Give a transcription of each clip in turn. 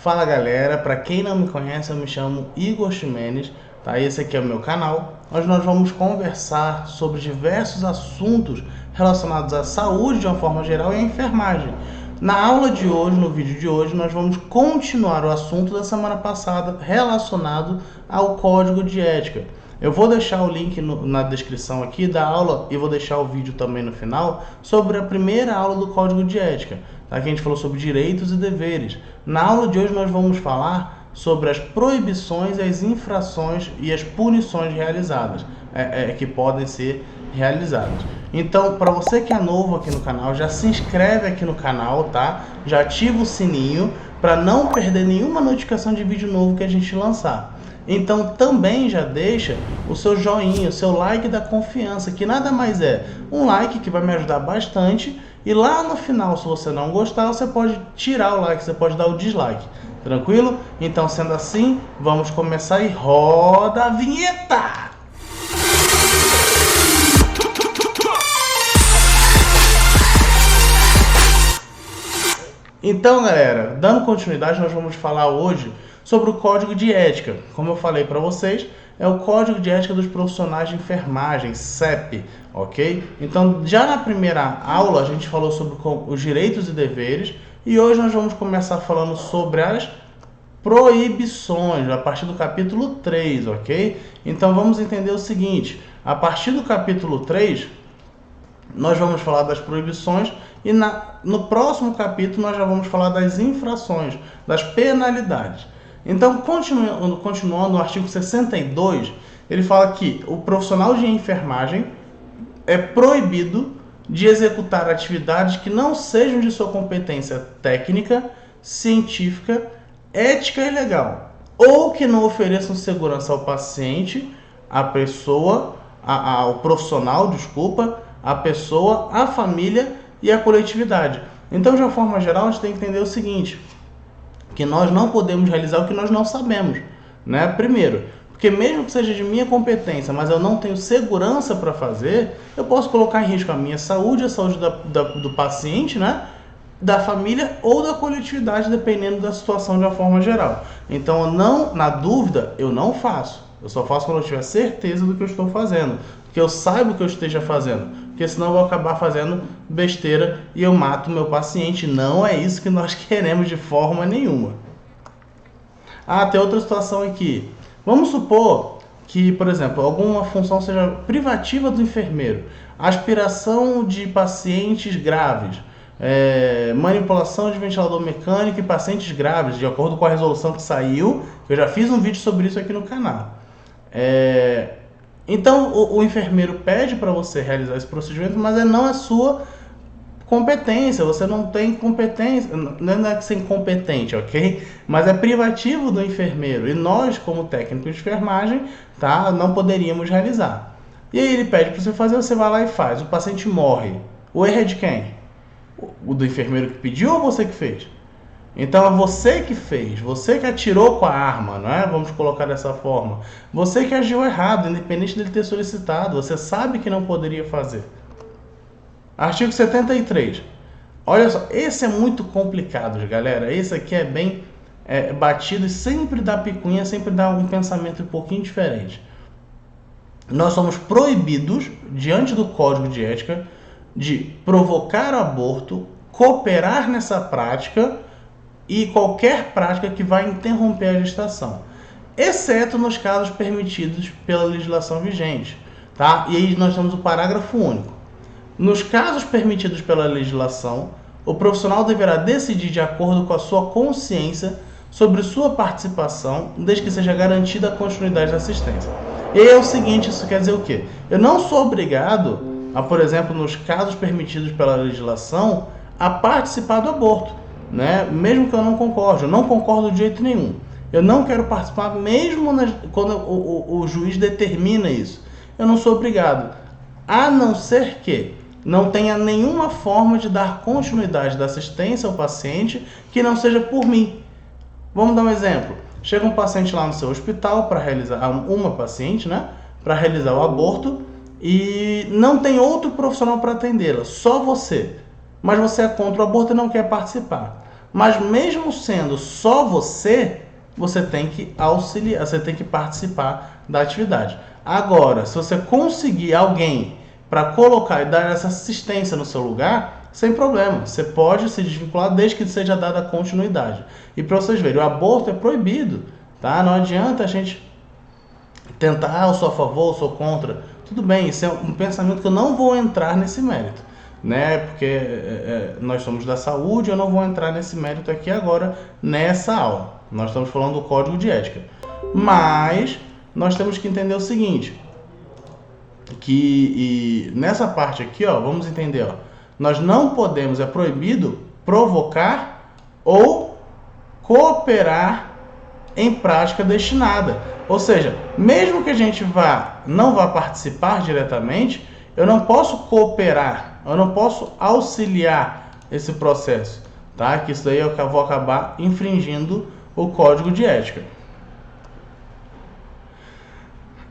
Fala galera, para quem não me conhece, eu me chamo Igor Ximenes, tá? Esse aqui é o meu canal, onde nós vamos conversar sobre diversos assuntos relacionados à saúde de uma forma geral e à enfermagem. Na aula de hoje, no vídeo de hoje, nós vamos continuar o assunto da semana passada relacionado ao código de ética. Eu vou deixar o link na descrição aqui da aula e vou deixar o vídeo também no final sobre a primeira aula do código de ética, tá? Que a gente falou sobre direitos e deveres. Na aula de hoje nós vamos falar sobre as proibições, as infrações e as punições realizadas, que podem ser realizadas. Então, para você que é novo aqui no canal, já se inscreve aqui no canal, tá? Já ativa o sininho para não perder nenhuma notificação de vídeo novo que a gente lançar. Então também já deixa o seu joinha, o seu like da confiança, que nada mais é um like que vai me ajudar bastante. E lá no final, se você não gostar, você pode tirar o like, você pode dar o dislike. Tranquilo? Então, sendo assim, vamos começar e roda a vinheta! Então, galera, dando continuidade, nós vamos falar hoje sobre o Código de Ética. Como eu falei para vocês, é o Código de Ética dos Profissionais de Enfermagem, CEP, ok? Então, já na primeira aula, a gente falou sobre os direitos e deveres, e hoje nós vamos começar falando sobre as proibições, a partir do capítulo 3, ok? Então, vamos entender o seguinte, a partir do capítulo 3, nós vamos falar das proibições e no próximo capítulo nós já vamos falar das infrações, das penalidades. Então, continuando no artigo 62, ele fala que o profissional de enfermagem é proibido de executar atividades que não sejam de sua competência técnica, científica, ética e legal, ou que não ofereçam segurança ao paciente, à pessoa, ao profissional, a pessoa, a família e a coletividade. Então, de uma forma geral, a gente tem que entender o seguinte, que nós não podemos realizar o que nós não sabemos, né? Primeiro, porque mesmo que seja de minha competência, mas eu não tenho segurança para fazer, eu posso colocar em risco a minha saúde, a saúde do paciente, né? Da família ou da coletividade, dependendo da situação de uma forma geral. Então, na dúvida, eu não faço. Eu só faço quando eu tiver certeza do que eu estou fazendo, que eu saiba o que eu esteja fazendo, porque senão eu vou acabar fazendo besteira e eu mato o meu paciente. Não é isso que nós queremos de forma nenhuma. Tem outra situação aqui. Vamos supor que, por exemplo, alguma função seja privativa do enfermeiro, aspiração de pacientes graves, manipulação de ventilador mecânico em pacientes graves, de acordo com a resolução que saiu. Eu já fiz um vídeo sobre isso aqui no canal. Então, o enfermeiro pede para você realizar esse procedimento, mas não é sua competência, você não tem competência, não é que ser incompetente, ok? Mas é privativo do enfermeiro, e nós, como técnicos de enfermagem, tá, não poderíamos realizar. E aí ele pede para você fazer, você vai lá e faz, o paciente morre. O erro é de quem? O do enfermeiro que pediu ou você que fez? Então é você que fez, você que atirou com a arma, não é? Vamos colocar dessa forma. Você que agiu errado, independente dele ter solicitado, você sabe que não poderia fazer. Artigo 73. Olha só, esse é muito complicado, galera. Esse aqui é bem batido e sempre dá picuinha, sempre dá um pensamento um pouquinho diferente. Nós somos proibidos, diante do Código de Ética, de provocar aborto, cooperar nessa prática e qualquer prática que vai interromper a gestação, exceto nos casos permitidos pela legislação vigente, tá? E aí nós temos o parágrafo único. Nos casos permitidos pela legislação, o profissional deverá decidir de acordo com a sua consciência sobre sua participação, desde que seja garantida a continuidade da assistência. E aí é o seguinte, isso quer dizer o quê? Eu não sou obrigado a, por exemplo, nos casos permitidos pela legislação, a participar do aborto, né? Mesmo que eu não concorde, eu não concordo de jeito nenhum. Eu não quero participar mesmo quando o juiz determina isso. Eu não sou obrigado, a não ser que não tenha nenhuma forma de dar continuidade da assistência ao paciente que não seja por mim. Vamos dar um exemplo. Chega um paciente lá no seu hospital para realizar, uma paciente, né? Para realizar o aborto e não tem outro profissional para atendê-la, só você. Mas você é contra o aborto e não quer participar. Mas mesmo sendo só você, você tem que auxiliar, você tem que participar da atividade. Agora, se você conseguir alguém para colocar e dar essa assistência no seu lugar, sem problema, você pode se desvincular desde que seja dada continuidade. E para vocês verem, o aborto é proibido, tá? Não adianta a gente tentar, eu sou a favor, eu sou contra. Tudo bem, isso é um pensamento que eu não vou entrar nesse mérito, né? Porque nós somos da saúde, eu não vou entrar nesse mérito aqui agora, nessa aula. Nós estamos falando do código de ética. Mas nós temos que entender o seguinte, que nessa parte aqui, ó, vamos entender, ó, nós não podemos, é proibido provocar ou cooperar em prática destinada. Ou seja, mesmo que a gente não vá participar diretamente, eu não posso cooperar, eu não posso auxiliar esse processo, tá? Que isso daí eu vou acabar infringindo o código de ética.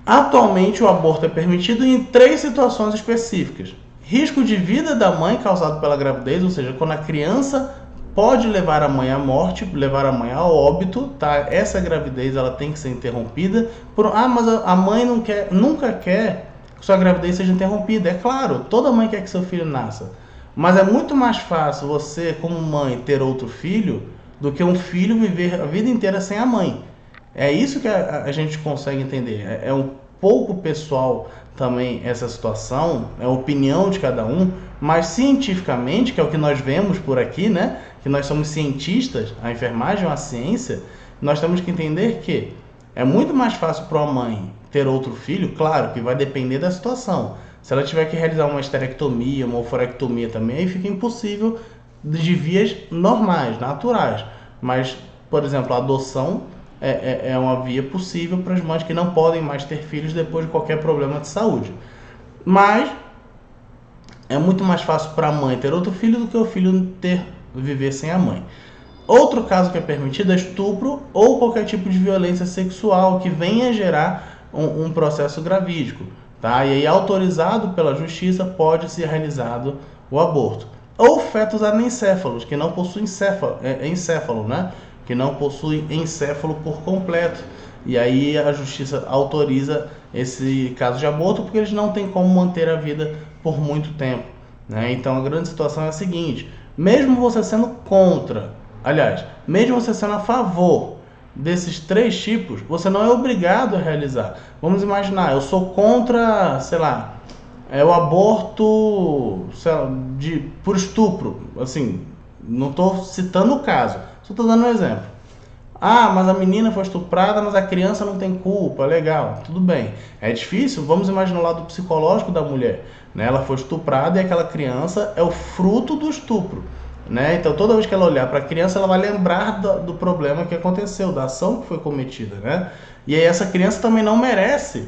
Atualmente o aborto é permitido em 3 situações específicas. Risco de vida da mãe causado pela gravidez, ou seja, quando a criança pode levar a mãe à morte, levar a mãe ao óbito, tá? Essa gravidez ela tem que ser interrompida. Mas a mãe nunca quer que sua gravidez seja interrompida. É claro, toda mãe quer que seu filho nasça. Mas é muito mais fácil você, como mãe, ter outro filho do que um filho viver a vida inteira sem a mãe. É isso que a gente consegue entender. É um pouco pessoal também essa situação, é a opinião de cada um, mas cientificamente, que é o que nós vemos por aqui, né? Que nós somos cientistas, a enfermagem é uma ciência, nós temos que entender que é muito mais fácil para uma mãe ter outro filho, claro que vai depender da situação. Se ela tiver que realizar uma esterectomia, uma oforectomia também, aí fica impossível de vias normais, naturais. Mas, por exemplo, a adoção é uma via possível para as mães que não podem mais ter filhos depois de qualquer problema de saúde. Mas é muito mais fácil para a mãe ter outro filho do que o filho viver sem a mãe. Outro caso que é permitido é estupro ou qualquer tipo de violência sexual que venha gerar um processo gravídico, tá? E aí, autorizado pela justiça, pode ser realizado o aborto. Ou fetos anencéfalos, que não possuem encéfalo, né? Que não possui encéfalo por completo. E aí a justiça autoriza esse caso de aborto porque eles não têm como manter a vida por muito tempo, né? Então a grande situação é a seguinte, mesmo você sendo contra, aliás, mesmo você sendo a favor desses 3 tipos, você não é obrigado a realizar. Vamos imaginar, eu sou contra, sei lá, o aborto, sei lá, por estupro, assim, não estou citando o caso, só estou dando um exemplo. Mas a menina foi estuprada, mas a criança não tem culpa, legal, tudo bem. É difícil, vamos imaginar o lado psicológico da mulher, né? Ela foi estuprada e aquela criança é o fruto do estupro, né? Então toda vez que ela olhar para a criança, ela vai lembrar do problema que aconteceu, da ação que foi cometida, né? E aí essa criança também não merece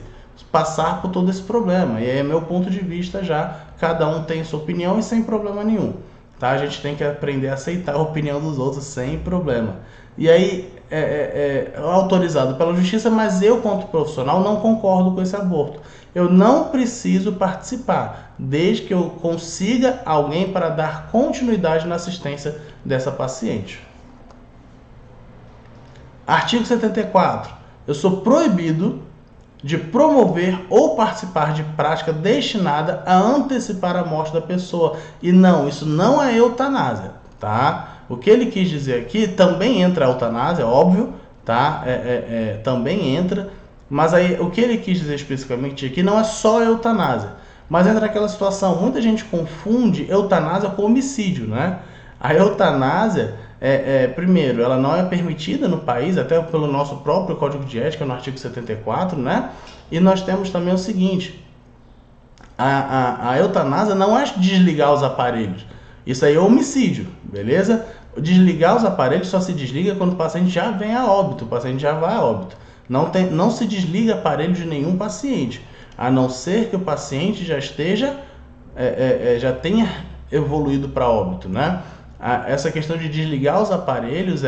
passar por todo esse problema. E aí é meu ponto de vista já, cada um tem sua opinião e sem problema nenhum. Tá? A gente tem que aprender a aceitar a opinião dos outros sem problema. E aí é autorizado pela justiça, mas eu, quanto profissional, não concordo com esse aborto. Eu não preciso participar, desde que eu consiga alguém para dar continuidade na assistência dessa paciente. Artigo 74. Eu sou proibido de promover ou participar de prática destinada a antecipar a morte da pessoa. E não, isso não é eutanásia, tá? O que ele quis dizer aqui, também entra a eutanásia, óbvio, tá? Também entra, mas aí o que ele quis dizer especificamente aqui não é só eutanásia, mas entra aquela situação, muita gente confunde eutanásia com homicídio, né? A eutanásia, primeiro, ela não é permitida no país, até pelo nosso próprio Código de Ética, no artigo 74, né? E nós temos também o seguinte, a eutanásia não é desligar os aparelhos, isso aí é homicídio, beleza? Desligar os aparelhos só se desliga quando o paciente já vem a óbito, o paciente já vai a óbito. Não se desliga aparelho de nenhum paciente, a não ser que o paciente já já tenha evoluído para óbito, né? Essa questão de desligar os aparelhos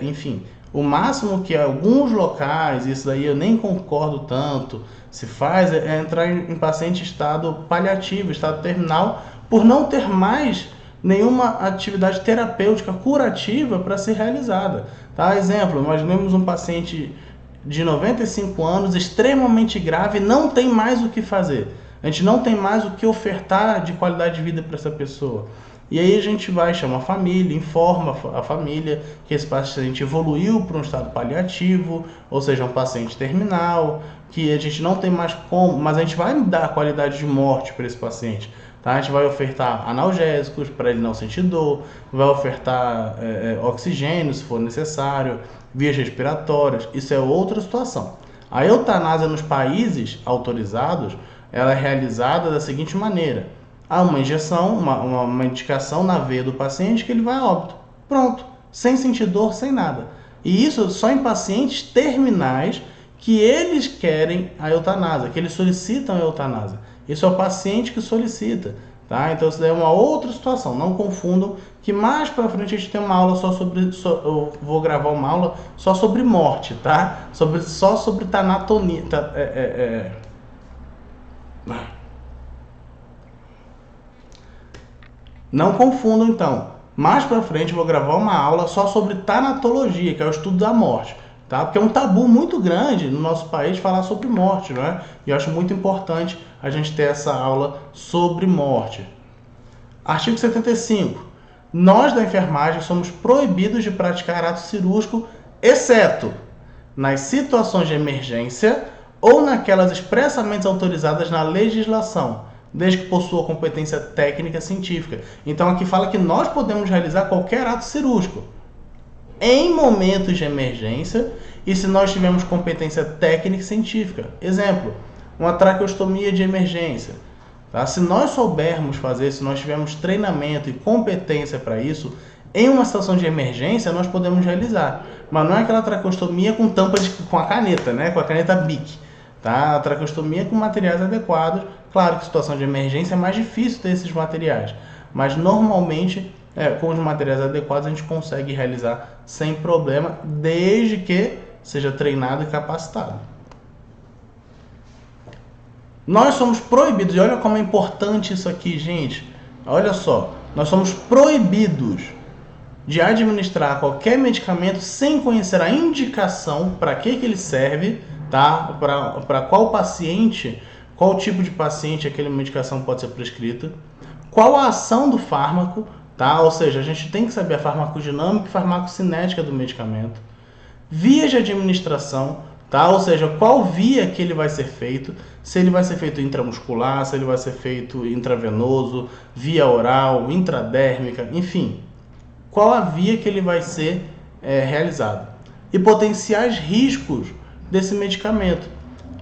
enfim, o máximo que alguns locais, isso daí eu nem concordo tanto, se faz é entrar em paciente em estado paliativo, estado terminal, por não ter mais nenhuma atividade terapêutica curativa para ser realizada. Tá? Exemplo, nós vemos um paciente de 95 anos, extremamente grave, não tem mais o que fazer. A gente não tem mais o que ofertar de qualidade de vida para essa pessoa. E aí a gente vai, chama a família, informa a família que esse paciente evoluiu para um estado paliativo, ou seja, um paciente terminal, que a gente não tem mais como, mas a gente vai dar qualidade de morte para esse paciente. Tá? A gente vai ofertar analgésicos para ele não sentir dor, vai ofertar oxigênio se for necessário, vias respiratórias, isso é outra situação. A eutanásia nos países autorizados, ela é realizada da seguinte maneira: há uma injeção, uma indicação na veia do paciente que ele vai a óbito. Pronto, sem sentir dor, sem nada. E isso só em pacientes terminais que eles querem a eutanásia, que eles solicitam a eutanásia. Isso é o paciente que solicita. Tá? Então isso daí é uma outra situação, não confundam, que mais pra frente a gente tem uma aula só sobre, eu vou gravar uma aula só sobre morte, tá? Só sobre tanatonia, Não confundam então, mais pra frente eu vou gravar uma aula só sobre tanatologia, que é o estudo da morte. Tá? Porque é um tabu muito grande no nosso país falar sobre morte, não é? E eu acho muito importante a gente ter essa aula sobre morte. Artigo 75. Nós da enfermagem somos proibidos de praticar ato cirúrgico, exceto nas situações de emergência ou naquelas expressamente autorizadas na legislação, desde que possua competência técnica científica. Então aqui fala que nós podemos realizar qualquer ato cirúrgico em momentos de emergência e se nós tivermos competência técnica e científica. Exemplo, uma traqueostomia de emergência. Tá? Se nós soubermos fazer, se nós tivermos treinamento e competência para isso, em uma situação de emergência nós podemos realizar. Mas não é aquela traqueostomia com tampa com a caneta, né? Com a caneta Bic. Tá? A traqueostomia com materiais adequados. Claro que em situação de emergência é mais difícil ter esses materiais, mas normalmente com os materiais adequados a gente consegue realizar sem problema, desde que seja treinado e capacitado. Nós somos proibidos, e olha como é importante isso aqui, gente. Olha só, nós somos proibidos de administrar qualquer medicamento sem conhecer a indicação para que ele serve, tá? Para qual paciente, qual tipo de paciente aquela medicação pode ser prescrita, qual a ação do fármaco, tá? Ou seja, a gente tem que saber a farmacodinâmica e farmacocinética do medicamento, vias de administração, tá? Ou seja, qual via que ele vai ser feito, se ele vai ser feito intramuscular, se ele vai ser feito intravenoso, via oral, intradérmica, enfim, qual a via que ele vai ser realizado. E potenciais riscos desse medicamento.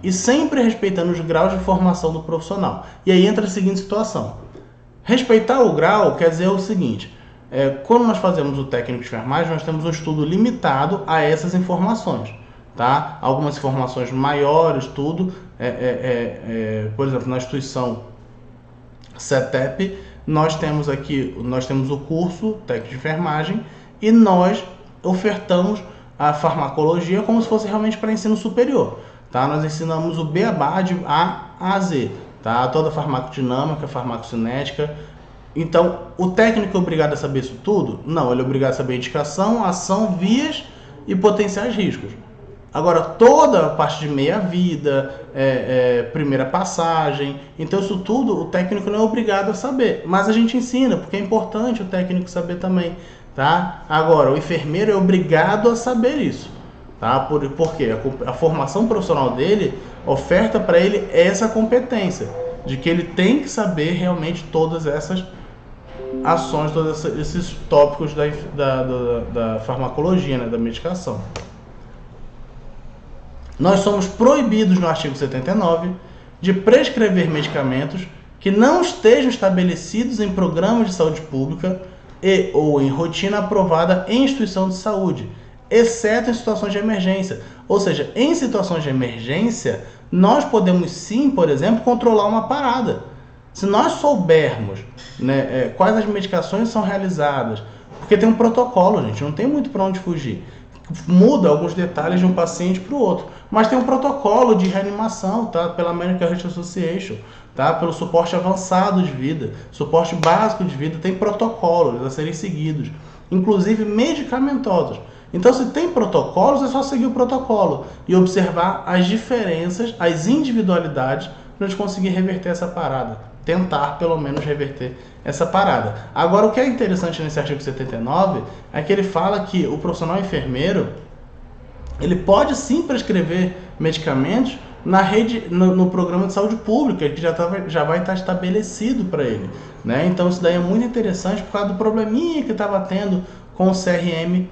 E sempre respeitando os graus de formação do profissional. E aí entra a seguinte situação. Respeitar o grau quer dizer o seguinte, quando nós fazemos o técnico de enfermagem, nós temos um estudo limitado a essas informações. Tá? Algumas informações maiores, tudo. Por exemplo, na instituição CETEP, nós temos o curso técnico de enfermagem e nós ofertamos a farmacologia como se fosse realmente para ensino superior. Tá? Nós ensinamos o beabá de A a Z, tá? Toda a farmacodinâmica, farmacocinética. Então, o técnico é obrigado a saber isso tudo? Não, ele é obrigado a saber indicação, ação, vias e potenciais riscos. Agora, toda a parte de meia-vida, primeira passagem, então isso tudo o técnico não é obrigado a saber, mas a gente ensina, porque é importante o técnico saber também, tá? Agora, o enfermeiro é obrigado a saber isso, tá? Porque a formação profissional dele oferta para ele essa competência, de que ele tem que saber realmente todas essas ações, todos esses tópicos da farmacologia, né, da medicação. Nós somos proibidos no artigo 79 de prescrever medicamentos que não estejam estabelecidos em programas de saúde pública e ou em rotina aprovada em instituição de saúde, exceto em situações de emergência. Ou seja, em situações de emergência, nós podemos sim, por exemplo, controlar uma parada. Se nós soubermos, né, quais as medicações são realizadas, porque tem um protocolo, gente, não tem muito para onde fugir. Muda alguns detalhes de um paciente para o outro, mas tem um protocolo de reanimação, tá? Pela American Heart Association, tá? Pelo suporte avançado de vida, suporte básico de vida, tem protocolos a serem seguidos, inclusive medicamentosos. Então, se tem protocolos, é só seguir o protocolo e observar as diferenças, as individualidades, para a gente conseguir reverter essa parada. Tentar, pelo menos, reverter essa parada. Agora, o que é interessante nesse artigo 79 é que ele fala que o profissional enfermeiro, ele pode sim prescrever medicamentos na rede, no programa de saúde pública, que já vai estar estabelecido para ele, né? Então, isso daí é muito interessante por causa do probleminha que estava tendo com o CRM,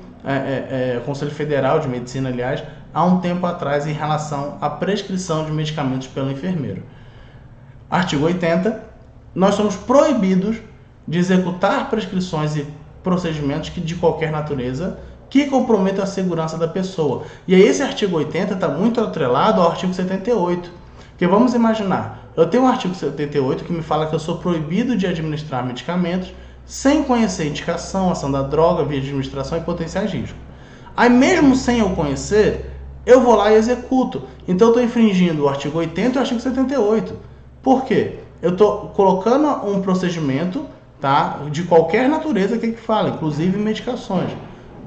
Conselho Federal de Medicina, aliás, há um tempo atrás, em relação à prescrição de medicamentos pelo enfermeiro. Artigo 80. Nós somos proibidos de executar prescrições e procedimentos de qualquer natureza que comprometam a segurança da pessoa. E aí esse artigo 80 está muito atrelado ao artigo 78. Porque vamos imaginar, eu tenho um artigo 78 que me fala que eu sou proibido de administrar medicamentos sem conhecer a indicação, ação da droga, via de administração e potenciais riscos. Aí mesmo sem eu conhecer, eu vou lá e executo. Então eu estou infringindo o artigo 80 e o artigo 78. Por quê? Eu estou colocando um procedimento, tá, de qualquer natureza que fala, inclusive medicações,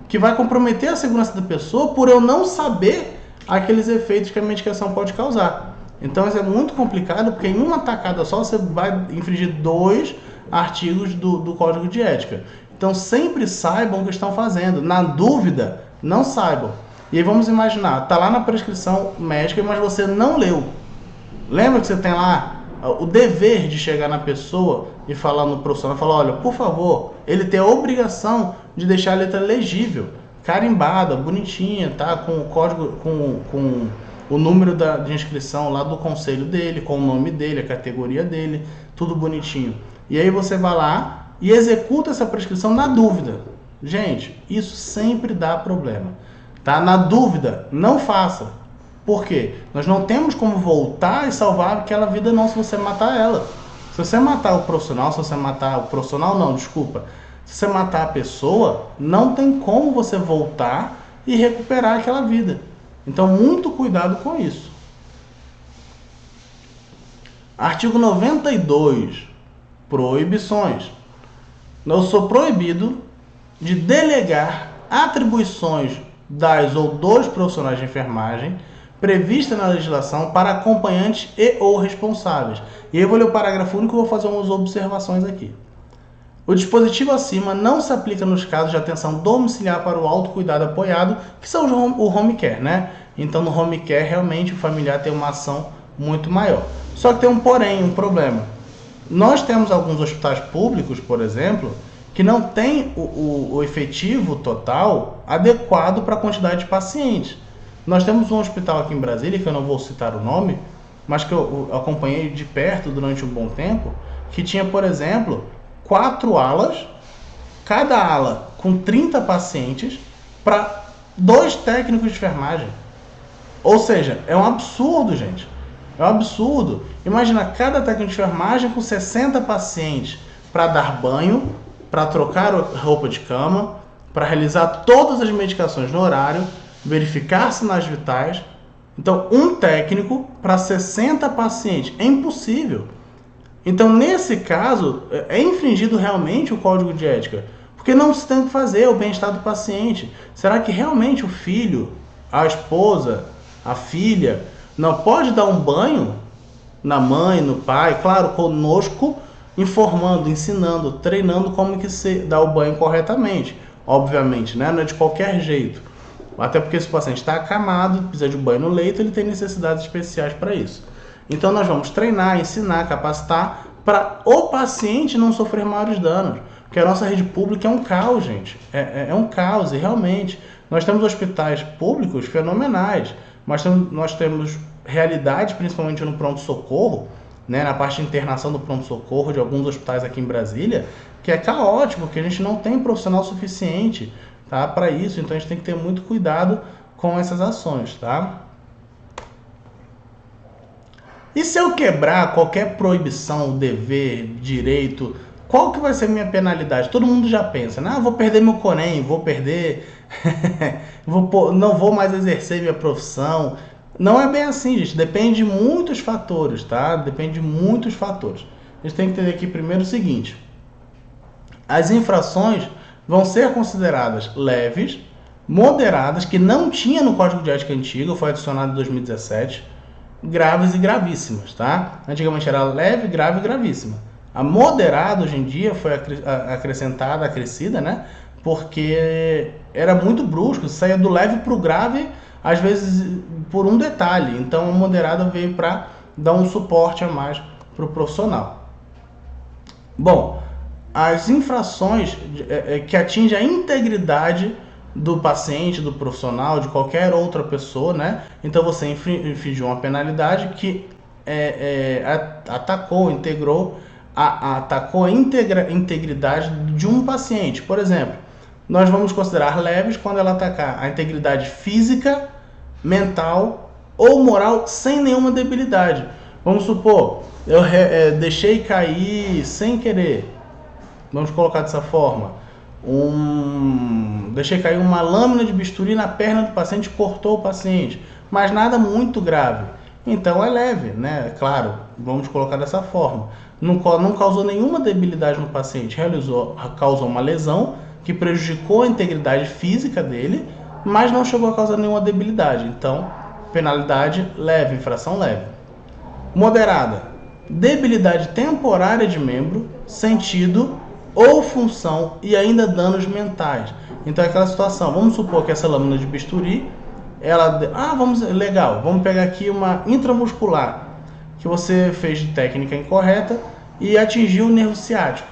que vai comprometer a segurança da pessoa por eu não saber aqueles efeitos que a medicação pode causar. Então isso é muito complicado, porque em uma tacada só você vai infringir 2 artigos do Código de Ética. Então sempre saibam o que estão fazendo. Na dúvida, não saibam. E aí vamos imaginar, está lá na prescrição médica, mas você não leu. Lembra que você tem lá o dever de chegar na pessoa e falar no profissional, falar, olha, por favor, ele tem a obrigação de deixar a letra legível, carimbada, bonitinha, tá? Com o código, com o número de inscrição lá do conselho dele, com o nome dele, a categoria dele, tudo bonitinho. E aí você vai lá e executa essa prescrição na dúvida. Gente, isso sempre dá problema, tá? Na dúvida, não faça. Por quê? Nós não temos como voltar e salvar aquela vida não se você matar ela. Se você matar o profissional, se você matar a pessoa, não tem como você voltar e recuperar aquela vida. Então, muito cuidado com isso. Artigo 92. Proibições. Eu sou proibido de delegar atribuições das ou dos profissionais de enfermagem prevista na legislação para acompanhantes e ou responsáveis. E aí eu vou ler o parágrafo único e vou fazer umas observações aqui. O dispositivo acima não se aplica nos casos de atenção domiciliar para o autocuidado apoiado, que são o home care, né? Então no home care realmente o familiar tem uma ação muito maior. Só que tem um porém, um problema. Nós temos alguns hospitais públicos, por exemplo, que não tem o efetivo total adequado para a quantidade de pacientes. Nós temos um hospital aqui em Brasília, que eu não vou citar o nome, mas que eu acompanhei de perto durante um bom tempo, que tinha, por exemplo, 4 alas, cada ala com 30 pacientes, para 2 técnicos de enfermagem. Ou seja, é um absurdo, gente. É um absurdo. Imagina cada técnico de enfermagem com 60 pacientes para dar banho, para trocar roupa de cama, para realizar todas as medicações no horário, verificar sinais vitais. Então, um técnico para 60 pacientes. É impossível. Então, nesse caso, é infringido realmente o Código de Ética. Porque não se tem o que fazer, o bem-estar do paciente. Será que realmente o filho, a esposa, a filha, não pode dar um banho na mãe, no pai? Claro, conosco, informando, ensinando, treinando como que se dá o banho corretamente. Obviamente, né? Não é de qualquer jeito. Até porque se o paciente está acamado, precisa de um banho no leito, ele tem necessidades especiais para isso. Então nós vamos treinar, ensinar, capacitar para o paciente não sofrer maiores danos. Porque a nossa rede pública é um caos, gente. É um caos, e realmente. Nós temos hospitais públicos fenomenais, mas nós temos realidades, principalmente no pronto-socorro, né, na parte de internação do pronto-socorro de alguns hospitais aqui em Brasília, que é caótico, porque a gente não tem profissional suficiente, tá, para isso. Então a gente tem que ter muito cuidado com essas ações, tá? E se eu quebrar qualquer proibição, dever, direito, qual que vai ser a minha penalidade? Todo mundo já pensa, né? Vou perder meu CONEM, vou perder, não vou mais exercer minha profissão. Não é bem assim, gente. Depende de muitos fatores, tá? Depende de muitos fatores. A gente tem que entender aqui primeiro o seguinte. As infrações vão ser consideradas leves, moderadas, que não tinha no Código de Ética antigo, foi adicionado em 2017, graves e gravíssimas, tá? Antigamente era leve, grave e gravíssima. A moderada, hoje em dia, foi acrescentada, acrescida, né? Porque era muito brusco, saía do leve para o grave, às vezes por um detalhe. Então a moderada veio para dar um suporte a mais para o profissional. Bom, as infrações que atingem a integridade do paciente, do profissional, de qualquer outra pessoa, né? Então você infringiu uma penalidade que atacou a integridade de um paciente. Por exemplo, nós vamos considerar leves quando ela atacar a integridade física, mental ou moral sem nenhuma debilidade. Vamos supor, eu deixei cair sem querer, vamos colocar dessa forma, deixei cair uma lâmina de bisturi na perna do paciente, cortou o paciente, mas nada muito grave. Então é leve, né? Claro, vamos colocar dessa forma. Não causou nenhuma debilidade no paciente, causou uma lesão que prejudicou a integridade física dele, mas não chegou a causar nenhuma debilidade. Então, penalidade leve, infração leve. Moderada, debilidade temporária de membro, sentido ou função e ainda danos mentais. Então é aquela situação, vamos supor que essa lâmina de bisturi, legal, vamos pegar aqui uma intramuscular, que você fez de técnica incorreta e atingiu o nervo ciático.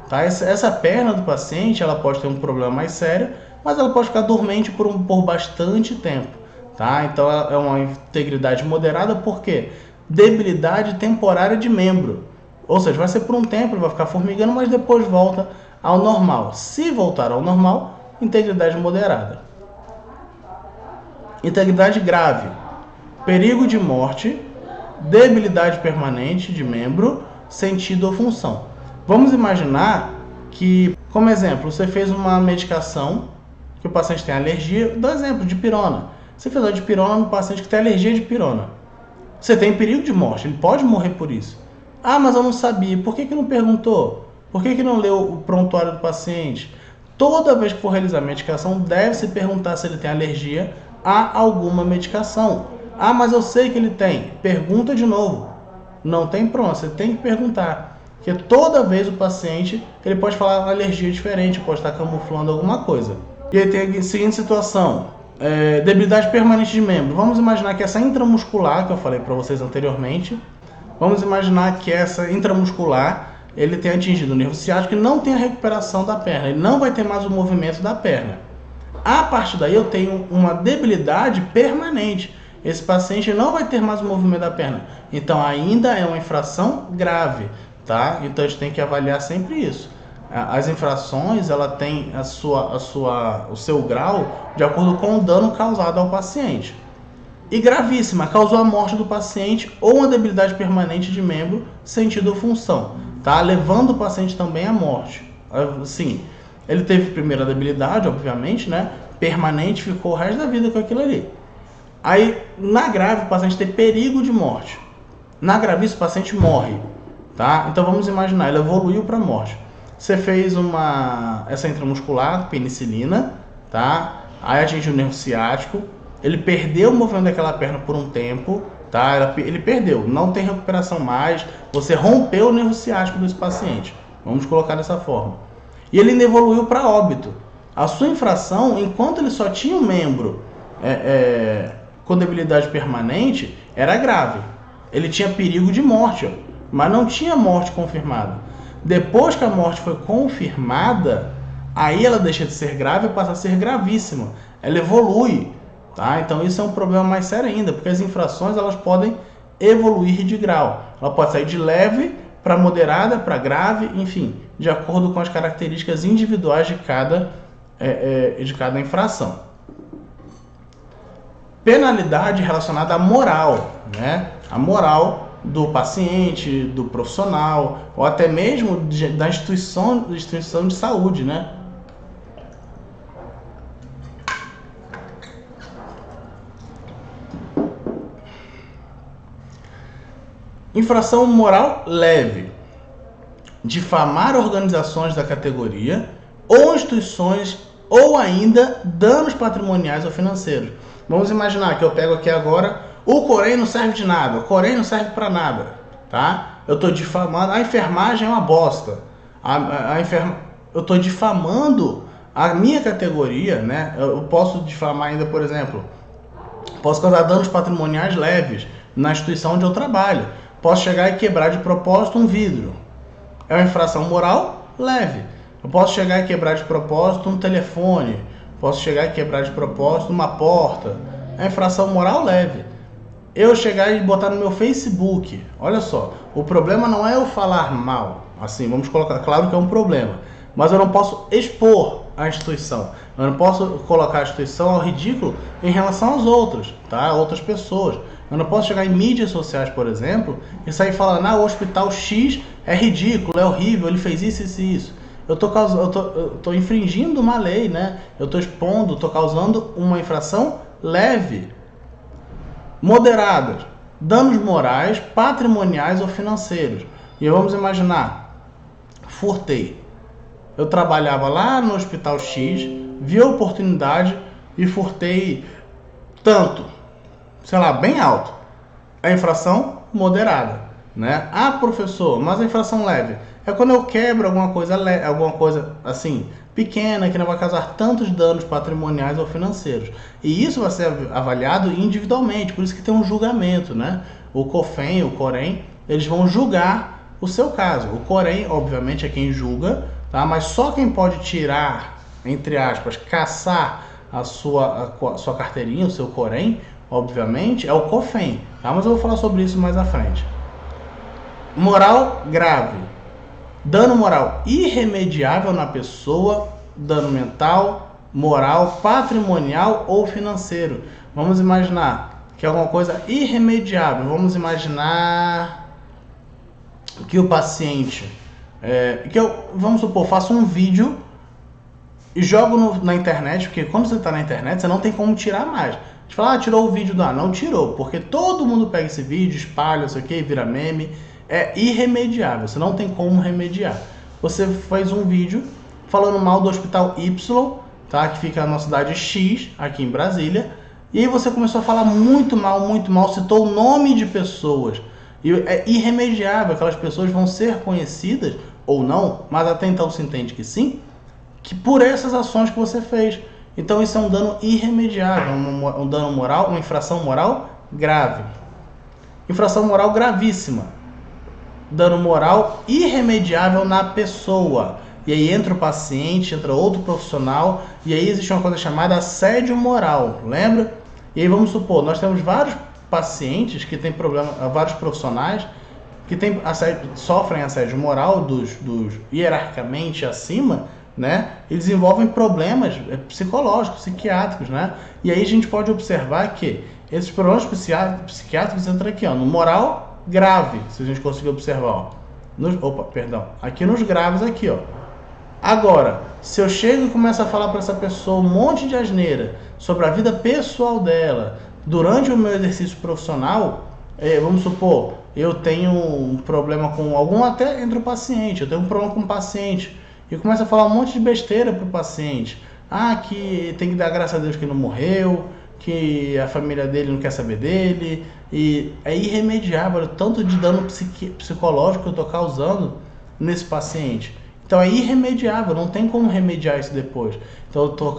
Tá? Essa perna do paciente, ela pode ter um problema mais sério, mas ela pode ficar dormente por bastante tempo. Tá? Então é uma integridade moderada, por quê? Debilidade temporária de membro. Ou seja, vai ser por um tempo, ele vai ficar formigando, mas depois volta ao normal. Se voltar ao normal, integridade moderada. Integridade grave, perigo de morte, debilidade permanente de membro, sentido ou função. Vamos imaginar que, como exemplo, você fez uma medicação que o paciente tem alergia, dá exemplo de pirona. Você fez a dipirona no paciente que tem alergia de pirona. Você tem perigo de morte, ele pode morrer por isso. Ah, mas eu não sabia. Por que não perguntou? Por que não leu o prontuário do paciente? Toda vez que for realizar a medicação, deve-se perguntar se ele tem alergia a alguma medicação. Ah, mas eu sei que ele tem. Pergunta de novo. Não tem pronto, você tem que perguntar. Porque toda vez o paciente, ele pode falar uma alergia diferente, pode estar camuflando alguma coisa. E aí tem a seguinte situação. Debilidade permanente de membro. Vamos imaginar que essa intramuscular, que eu falei para vocês anteriormente, vamos imaginar que essa intramuscular, ele tem atingido o nervo ciático e não tem a recuperação da perna. Ele não vai ter mais o movimento da perna. A partir daí eu tenho uma debilidade permanente. Esse paciente não vai ter mais o movimento da perna. Então ainda é uma infração grave, tá? Então a gente tem que avaliar sempre isso. As infrações, ela tem o seu grau de acordo com o dano causado ao paciente. E gravíssima, causou a morte do paciente ou uma debilidade permanente de membro, sentido ou função, tá? Levando o paciente também à morte. Sim, ele teve primeiro a debilidade, obviamente, né? Permanente, ficou o resto da vida com aquilo ali. Aí, na grave, o paciente tem perigo de morte. Na gravíssima, o paciente morre, tá? Então vamos imaginar, ele evoluiu para morte. Você fez essa intramuscular, penicilina, tá? Aí atingiu o nervo ciático. Ele perdeu o movimento daquela perna por um tempo, tá? Ele perdeu, não tem recuperação mais. Você rompeu o nervo ciático desse paciente. Vamos colocar dessa forma. E ele ainda evoluiu para óbito. A sua infração, enquanto ele só tinha um membro com debilidade permanente, era grave. Ele tinha perigo de morte, mas não tinha morte confirmada. Depois que a morte foi confirmada, aí ela deixa de ser grave e passa a ser gravíssima. Ela evolui, tá? Então isso é um problema mais sério ainda, porque as infrações elas podem evoluir de grau. Ela pode sair de leve para moderada, para grave, enfim, de acordo com as características individuais de cada infração. Penalidade relacionada à moral, né? A moral do paciente, do profissional, ou até mesmo da instituição de saúde, né? Infração moral leve: difamar organizações da categoria ou instituições, ou ainda danos patrimoniais ou financeiros. Vamos imaginar que eu pego aqui agora: o Corém não serve de nada, o Corém não serve para nada, tá? Eu estou difamando, a enfermagem é uma bosta, eu estou difamando a minha categoria, né? Eu posso difamar ainda, por exemplo, posso causar danos patrimoniais leves na instituição onde eu trabalho, posso chegar e quebrar de propósito um vidro, é uma infração moral leve. Eu posso chegar e quebrar de propósito um telefone, posso chegar e quebrar de propósito uma porta, é infração moral leve. Eu chegar e botar no meu Facebook, olha só, o problema não é eu falar mal, assim, vamos colocar, claro que é um problema, mas eu não posso expor a instituição, eu não posso colocar a instituição ao ridículo em relação às outras, tá? Outras pessoas. Eu não posso chegar em mídias sociais, por exemplo, e sair falando: o hospital X é ridículo, é horrível, ele fez isso e isso. Eu tô infringindo uma lei, né? Eu tô expondo, tô causando uma infração leve. Moderadas: danos morais, patrimoniais ou financeiros. E vamos imaginar, furtei. Eu trabalhava lá no hospital X, vi a oportunidade e furtei tanto, sei lá, bem alto. A infração moderada, né? Professor, mas a infração leve é quando eu quebro alguma coisa assim, pequena, que não vai causar tantos danos patrimoniais ou financeiros. E isso vai ser avaliado individualmente, por isso que tem um julgamento, né? O COFEN, o Corém, eles vão julgar o seu caso. O Corém, obviamente, é quem julga, tá? Mas só quem pode tirar, entre aspas, caçar a sua carteirinha, o seu Corém, obviamente, é o COFEN, tá? Mas eu vou falar sobre isso mais à frente. Moral grave: dano moral irremediável na pessoa, dano mental, moral, patrimonial ou financeiro. Vamos imaginar que é alguma coisa irremediável. Vamos imaginar que o paciente, vamos supor, faço um vídeo e jogo na internet, porque quando você está na internet, você não tem como tirar mais. A gente fala: tirou o vídeo do ar. Não tirou, porque todo mundo pega esse vídeo, espalha, isso aqui, vira meme. É irremediável, você não tem como remediar. Você faz um vídeo falando mal do hospital Y, tá? Que fica na cidade X, aqui em Brasília. E aí você começou a falar muito mal, citou o nome de pessoas. E é irremediável, aquelas pessoas vão ser conhecidas, ou não, mas até então se entende que sim, que por essas ações que você fez. Então isso é um dano irremediável, um dano moral, uma infração moral grave. Infração moral gravíssima: dano moral irremediável na pessoa. E aí entra o paciente, entra outro profissional, e aí existe uma coisa chamada assédio moral, lembra? E aí vamos supor, nós temos vários pacientes que têm problema, vários profissionais que sofrem assédio moral dos hierarquicamente acima, né? E desenvolvem problemas psicológicos, psiquiátricos, né? E aí a gente pode observar que esses problemas psiquiátricos entram aqui, no moral grave, se a gente conseguir observar, aqui nos graves aqui, Agora, se eu chego e começo a falar para essa pessoa um monte de asneira sobre a vida pessoal dela durante o meu exercício profissional, vamos supor, eu tenho um problema com até entre o paciente, eu tenho um problema com o paciente, e começo a falar um monte de besteira para o paciente, que tem que dar graças a Deus que não morreu, que a família dele não quer saber dele, e é irremediável o tanto de dano psicológico que eu estou causando nesse paciente. Então é irremediável, não tem como remediar isso depois. Então eu estou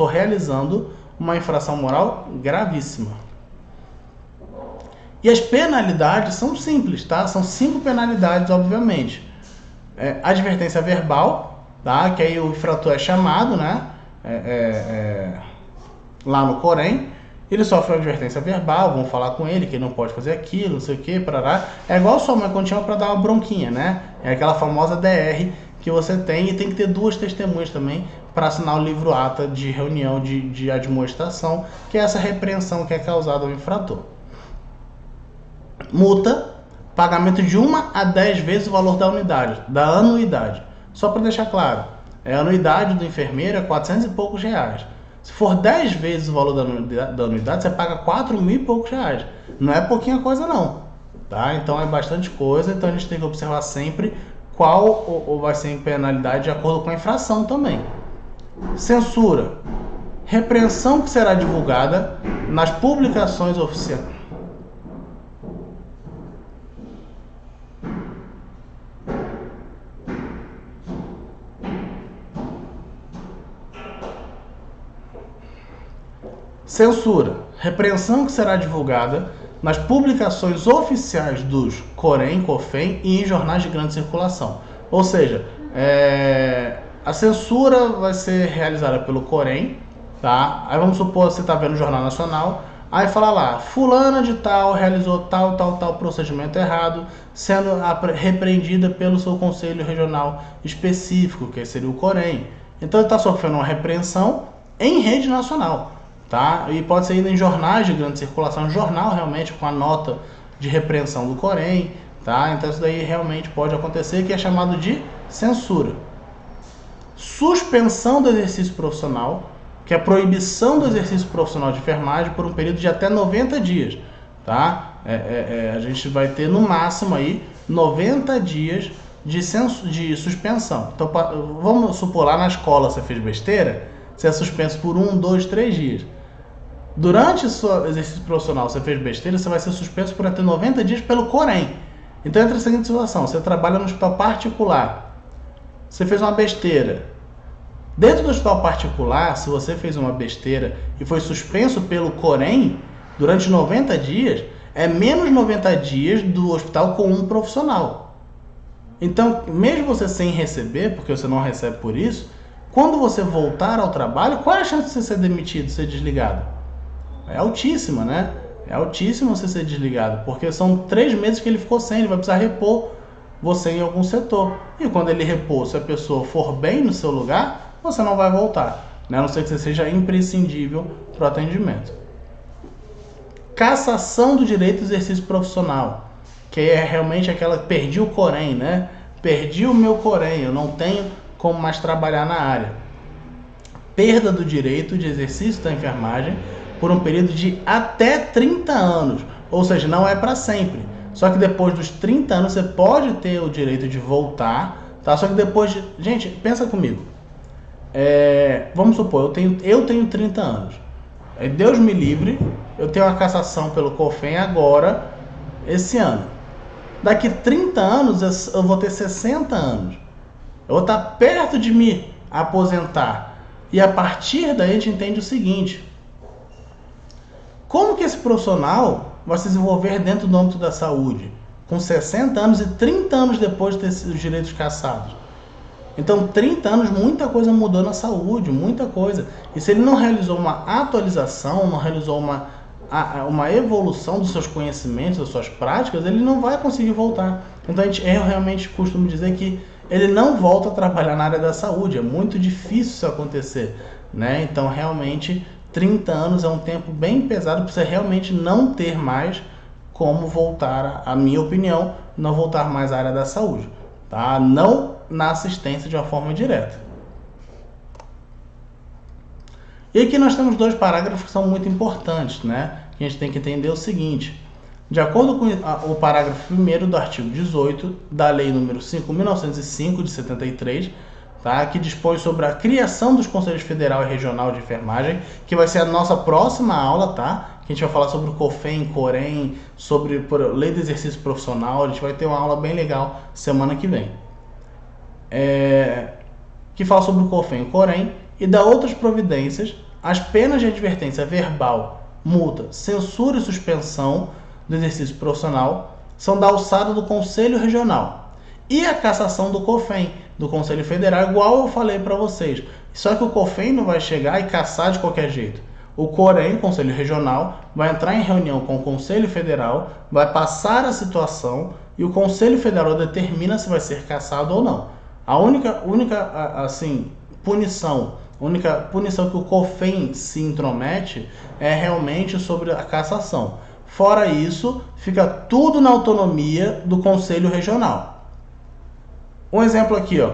realizando uma infração moral gravíssima. E as penalidades são simples, tá? São 5 penalidades, obviamente. Advertência verbal, tá? Que aí o infrator é chamado, né? Lá no Corém, ele sofre uma advertência verbal, vão falar com ele que ele não pode fazer aquilo, não sei o que, parará. É igual sua mãe quando chama para dar uma bronquinha, né? É aquela famosa DR que você tem, e tem que ter 2 testemunhas também para assinar o livro ata de reunião de admoestação, que é essa repreensão que é causada ao infrator. Multa: pagamento de 1 a 10 vezes o valor da anuidade. Só para deixar claro, a anuidade do enfermeiro é 400 e poucos reais. Se for 10 vezes o valor da anuidade, você paga 4 mil e poucos reais. Não é pouquinha coisa, não. tá? Então é bastante coisa, então a gente tem que observar sempre qual vai ser a penalidade de acordo com a infração também. Censura. Repreensão que será divulgada nas publicações oficiais. Censura. Repreensão que será divulgada nas publicações oficiais dos Corém, COFEM e em jornais de grande circulação. Ou seja, a censura vai ser realizada pelo Corém, tá? Aí vamos supor que você está vendo o Jornal Nacional, aí fala lá, fulana de tal realizou tal procedimento errado, sendo repreendida pelo seu conselho regional específico, que seria o Corém. Então ele está sofrendo uma repreensão em rede nacional. Tá? E pode ser ainda em jornais de grande circulação, jornal realmente com a nota de repreensão do Corém, tá? Então isso daí realmente pode acontecer, que é chamado de censura. Suspensão do exercício profissional, que é a proibição do exercício profissional de enfermagem por um período de até 90 dias, tá? A gente vai ter no máximo aí 90 dias de suspensão. Então vamos supor, lá na escola você fez besteira, você é suspenso por 1, 2, 3 dias. Durante o seu exercício profissional, você fez besteira, você vai ser suspenso por até 90 dias pelo Corém. Então entra a seguinte situação, você trabalha no hospital particular, você fez uma besteira. Dentro do hospital particular, se você fez uma besteira e foi suspenso pelo Corém, durante 90 dias, é menos 90 dias do hospital com um profissional. Então, mesmo você sem receber, porque você não recebe por isso, quando você voltar ao trabalho, qual é a chance de você ser demitido, ser desligado? É altíssima, né? É altíssimo você ser desligado, porque são 3 meses que ele ficou sem, ele vai precisar repor você em algum setor. E quando ele repor, se a pessoa for bem no seu lugar, você não vai voltar, né? A não ser que você seja imprescindível para o atendimento. Cassação do direito do exercício profissional, que é realmente aquela, perdi o Corém, né? Perdi o meu Corém, eu não tenho como mais trabalhar na área. Perda do direito de exercício da enfermagem por um período de até 30 anos, ou seja, não é para sempre. Só que depois dos 30 anos você pode ter o direito de voltar, tá? Só que depois de... Gente, pensa comigo. Vamos supor, eu tenho 30 anos. Deus me livre, eu tenho uma cassação pelo COFEM agora, esse ano. Daqui 30 anos eu vou ter 60 anos. Eu vou estar perto de me aposentar. E a partir daí a gente entende o seguinte: como que esse profissional vai se desenvolver dentro do âmbito da saúde, com 60 anos e 30 anos depois de ter os direitos cassados? Então, 30 anos, muita coisa mudou na saúde, muita coisa. E se ele não realizou uma atualização, não realizou uma evolução dos seus conhecimentos, das suas práticas, ele não vai conseguir voltar. Então, eu realmente costumo dizer que ele não volta a trabalhar na área da saúde. É muito difícil isso acontecer, né? Então, realmente, 30 anos é um tempo bem pesado para você realmente não ter mais como voltar, a minha opinião, não voltar mais à área da saúde, tá? Não na assistência de uma forma direta. E aqui nós temos 2 parágrafos que são muito importantes, né? A gente tem que entender o seguinte: de acordo com o parágrafo 1º do artigo 18 da Lei nº 5.905 de 73, tá? Que dispõe sobre a criação dos Conselhos Federal e Regional de Enfermagem, que vai ser a nossa próxima aula, tá? Que a gente vai falar sobre o COFEM, Corém, sobre Lei do Exercício Profissional. A gente vai ter uma aula bem legal semana que vem. Que fala sobre o COFEM, Corém, e dá outras providências. As penas de advertência verbal, multa, censura e suspensão do exercício profissional são da alçada do Conselho Regional. E a cassação do COFEM, do Conselho Federal, igual eu falei para vocês. Só que o COFEM não vai chegar e cassar de qualquer jeito. O Corém, Conselho Regional, vai entrar em reunião com o Conselho Federal, vai passar a situação e o Conselho Federal determina se vai ser cassado ou não. A única punição que o COFEM se intromete é realmente sobre a cassação. Fora isso, fica tudo na autonomia do Conselho Regional. Um exemplo aqui, ó.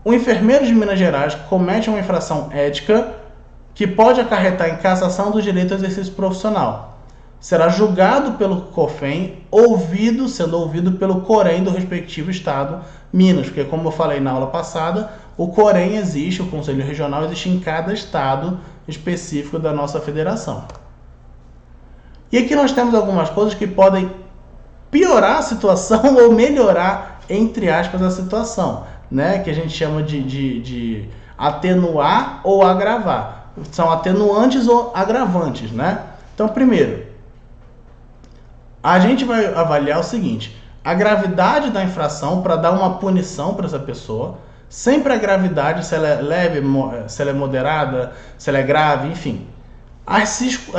O enfermeiro de Minas Gerais comete uma infração ética que pode acarretar em cassação do direito ao exercício profissional. será julgado pelo COFEN, sendo ouvido pelo COREM do respectivo estado, Minas, porque como eu falei na aula passada, o COREM existe, o Conselho Regional existe em cada estado específico da nossa federação. E aqui nós temos algumas coisas que podem piorar a situação ou melhorar, entre aspas, a situação, né? Que a gente chama de atenuar ou agravar. São atenuantes ou agravantes, né? Então, primeiro, a gente vai avaliar o seguinte: a gravidade da infração para dar uma punição para essa pessoa. Sempre a gravidade, se ela é leve, se ela é moderada, se ela é grave, enfim. As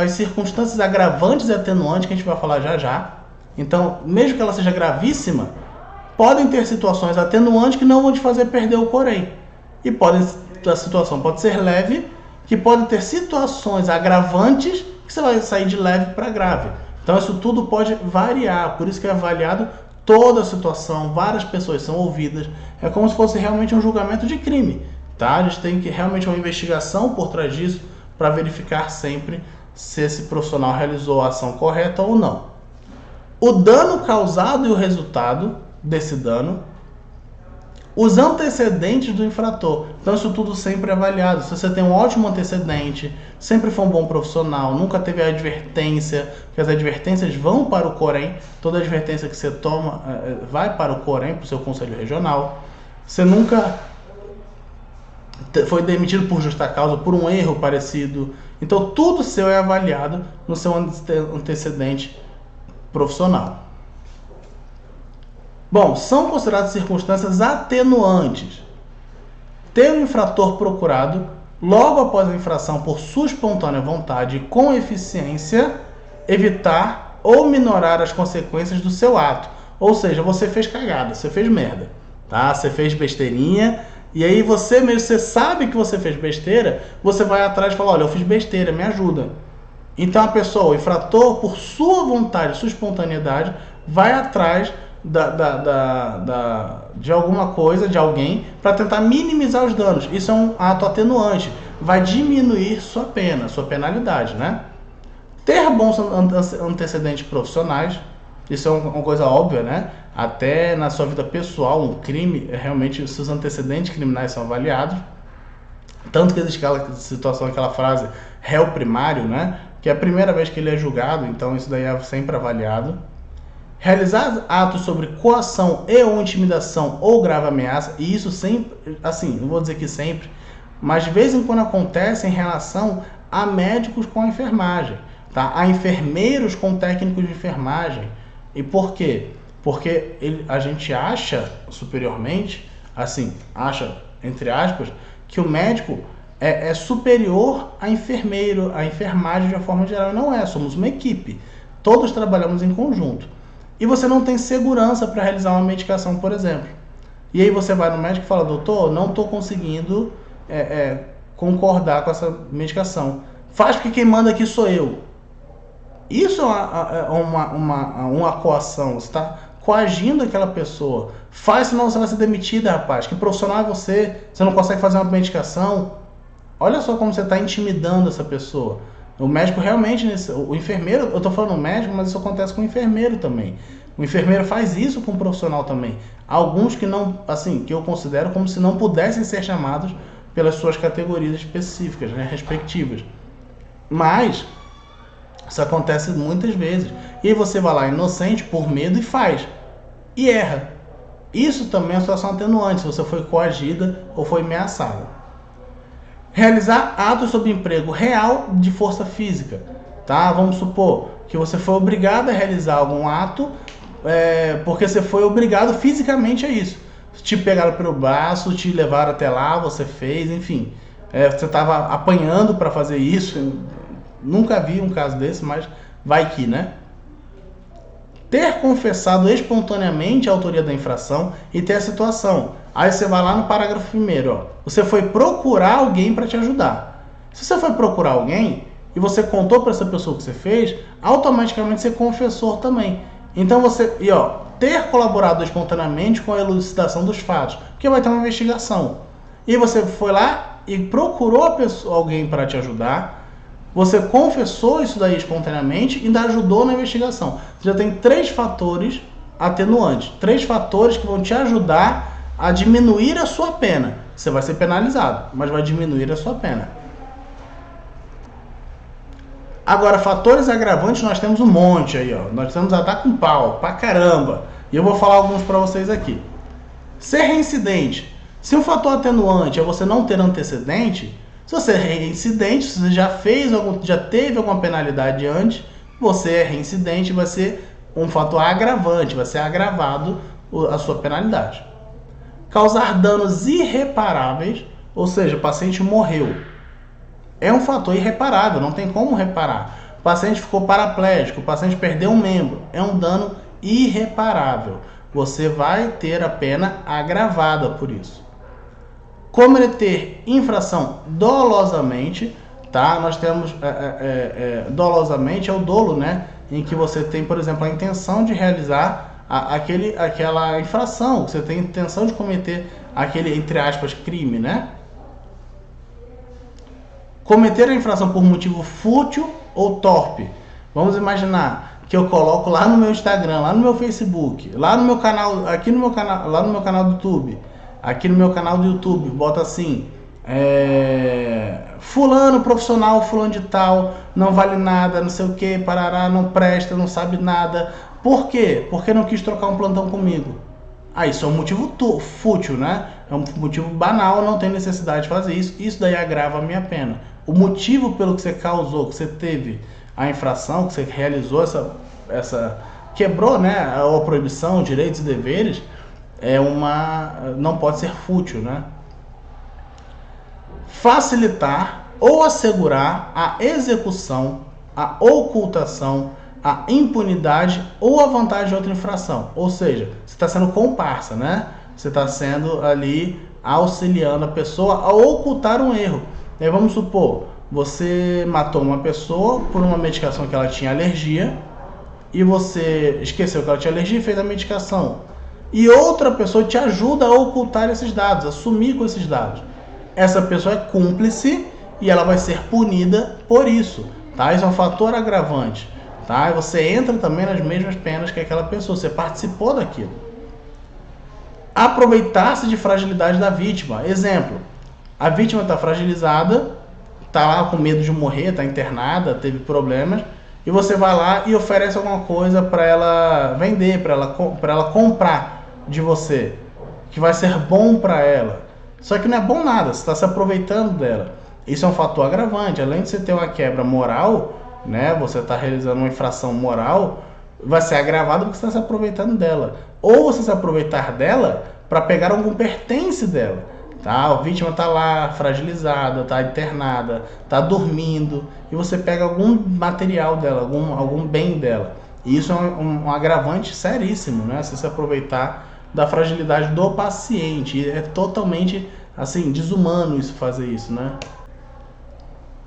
circunstâncias agravantes e atenuantes que a gente vai falar já já. Então, mesmo que ela seja gravíssima, podem ter situações atenuantes que não vão te fazer perder o COREM. E a situação pode ser leve, que pode ter situações agravantes que você vai sair de leve para grave. Então isso tudo pode variar, por isso que é avaliado toda a situação, várias pessoas são ouvidas, é como se fosse realmente um julgamento de crime, tá? A gente tem que realmente uma investigação por trás disso para verificar sempre se esse profissional realizou a ação correta ou não. O dano causado e o resultado desse dano, os antecedentes do infrator. Então isso tudo sempre é avaliado. Se você tem um ótimo antecedente, sempre foi um bom profissional, nunca teve advertência, porque as advertências vão para o COREM, toda advertência que você toma vai para o COREM, para o seu conselho regional. Você nunca foi demitido por justa causa, por um erro parecido. Então tudo seu é avaliado no seu antecedente profissional. Bom, são consideradas circunstâncias atenuantes. Ter o infrator procurado logo após a infração por sua espontânea vontade e com eficiência, evitar ou minorar as consequências do seu ato. Ou seja, você fez cagada, você fez merda, tá? Você fez besteirinha, e aí você sabe que você fez besteira, você vai atrás e fala: olha, eu fiz besteira, me ajuda. Então a pessoa, o infrator, por sua vontade, sua espontaneidade, vai atrás de alguma coisa, de alguém, para tentar minimizar os danos. Isso é um ato atenuante, vai diminuir sua pena, sua penalidade, né? Ter bons antecedentes profissionais, isso é uma coisa óbvia, né? Até na sua vida pessoal, um crime, realmente os seus antecedentes criminais são avaliados. Tanto que existe aquela situação, aquela frase, réu primário, né? Que é a primeira vez que ele é julgado, então isso daí é sempre avaliado. Realizar atos sobre coação e ou intimidação ou grave ameaça, e isso sempre, assim, não vou dizer que sempre, mas de vez em quando acontece em relação a médicos com a enfermagem, tá? A enfermeiros com técnicos de enfermagem. E por quê? Porque a gente acha superiormente, assim, acha, entre aspas, que o médico é superior a enfermeiro, a enfermagem de uma forma geral. Não é, somos uma equipe, todos trabalhamos em conjunto. E você não tem segurança para realizar uma medicação, por exemplo. E aí você vai no médico e fala: doutor, não estou conseguindo concordar com essa medicação. Faz porque quem manda aqui sou eu. Isso é uma coação. Você está coagindo aquela pessoa. Faz, senão você vai ser demitida, rapaz. Que profissional é você? Você não consegue fazer uma medicação? Olha só como você está intimidando essa pessoa. O médico realmente, o enfermeiro, eu estou falando médico, mas isso acontece com o enfermeiro também. O enfermeiro faz isso com o profissional também. Alguns que não, assim, que eu considero como se não pudessem ser chamados pelas suas categorias específicas, né, respectivas. Mas isso acontece muitas vezes. E aí você vai lá inocente por medo e faz. E erra. Isso também é uma situação atenuante, se você foi coagida ou foi ameaçada. Realizar atos sob emprego real de força física, tá? Vamos supor que você foi obrigado a realizar algum ato porque você foi obrigado fisicamente a isso. Te pegaram pelo braço, te levaram até lá, você fez, enfim. Você estava apanhando para fazer isso. Nunca vi um caso desse, mas vai que, né? Ter confessado espontaneamente a autoria da infração e ter a situação. Aí você vai lá no parágrafo 1º, ó. Você foi procurar alguém para te ajudar. Se você foi procurar alguém e você contou para essa pessoa o que você fez, automaticamente você confessou também. Então ter colaborado espontaneamente com a elucidação dos fatos, porque vai ter uma investigação. E você foi lá e procurou alguém para te ajudar, você confessou isso daí espontaneamente e ainda ajudou na investigação. Você já tem 3 fatores atenuantes, 3 fatores que vão te ajudar a diminuir a sua pena. Você vai ser penalizado, mas vai diminuir a sua pena. Agora, fatores agravantes nós temos um monte aí, ó. Nós temos ataque com pau, pra caramba. E eu vou falar alguns para vocês aqui. Ser reincidente. Se o fator atenuante é você não ter antecedente, se você é reincidente, se você já teve alguma penalidade antes, você é reincidente, vai ser um fator agravante, vai ser agravado a sua penalidade. Causar danos irreparáveis, ou seja, o paciente morreu. É um fator irreparável, não tem como reparar. O paciente ficou paraplégico, o paciente perdeu um membro, é um dano irreparável. Você vai ter a pena agravada por isso. Cometer infração dolosamente, tá? Nós temos dolosamente é o dolo, né? Em que você tem, por exemplo, a intenção de realizar aquela infração, você tem a intenção de cometer aquele, entre aspas, crime, né? Cometer a infração por motivo fútil ou torpe. Vamos imaginar que eu coloco lá no meu Instagram, lá no meu Facebook, lá no meu canal, aqui no meu canal, lá no meu canal do YouTube, aqui no meu canal do YouTube, bota assim, fulano profissional, fulano de tal, não vale nada, não sei o que, parará, não presta, não sabe nada. Por quê? Porque não quis trocar um plantão comigo. Isso é um motivo fútil, né? É um motivo banal, não tem necessidade de fazer isso. Isso daí agrava a minha pena. O motivo pelo que você causou, que você teve a infração, que você realizou quebrou, né, a proibição, direitos e deveres, não pode ser fútil, né? Facilitar ou assegurar a execução, a ocultação, a impunidade ou a vantagem de outra infração. Ou seja, você está sendo comparsa, né? Você está sendo ali auxiliando a pessoa a ocultar um erro. E aí, vamos supor, você matou uma pessoa por uma medicação que ela tinha alergia e você esqueceu que ela tinha alergia e fez a medicação. E outra pessoa te ajuda a ocultar esses dados, a sumir com esses dados. Essa pessoa é cúmplice e ela vai ser punida por isso, tá? Isso é um fator agravante, tá? E você entra também nas mesmas penas que aquela pessoa, você participou daquilo. Aproveitar-se de fragilidade da vítima. Exemplo, a vítima está fragilizada, está lá com medo de morrer, está internada, teve problemas, e você vai lá e oferece alguma coisa para ela vender, para ela comprar de você, que vai ser bom para ela. Só que não é bom nada, você está se aproveitando dela. Isso é um fator agravante. Além de você ter uma quebra moral, né, você está realizando uma infração moral, vai ser agravado porque você está se aproveitando dela. Ou você se aproveitar dela para pegar algum pertence dela. Tá? A vítima está lá fragilizada, está internada, está dormindo, e você pega algum material dela, algum bem dela. E isso é um agravante seríssimo, né? Você se aproveitar da fragilidade do paciente. E é totalmente assim, desumano isso, fazer isso, né?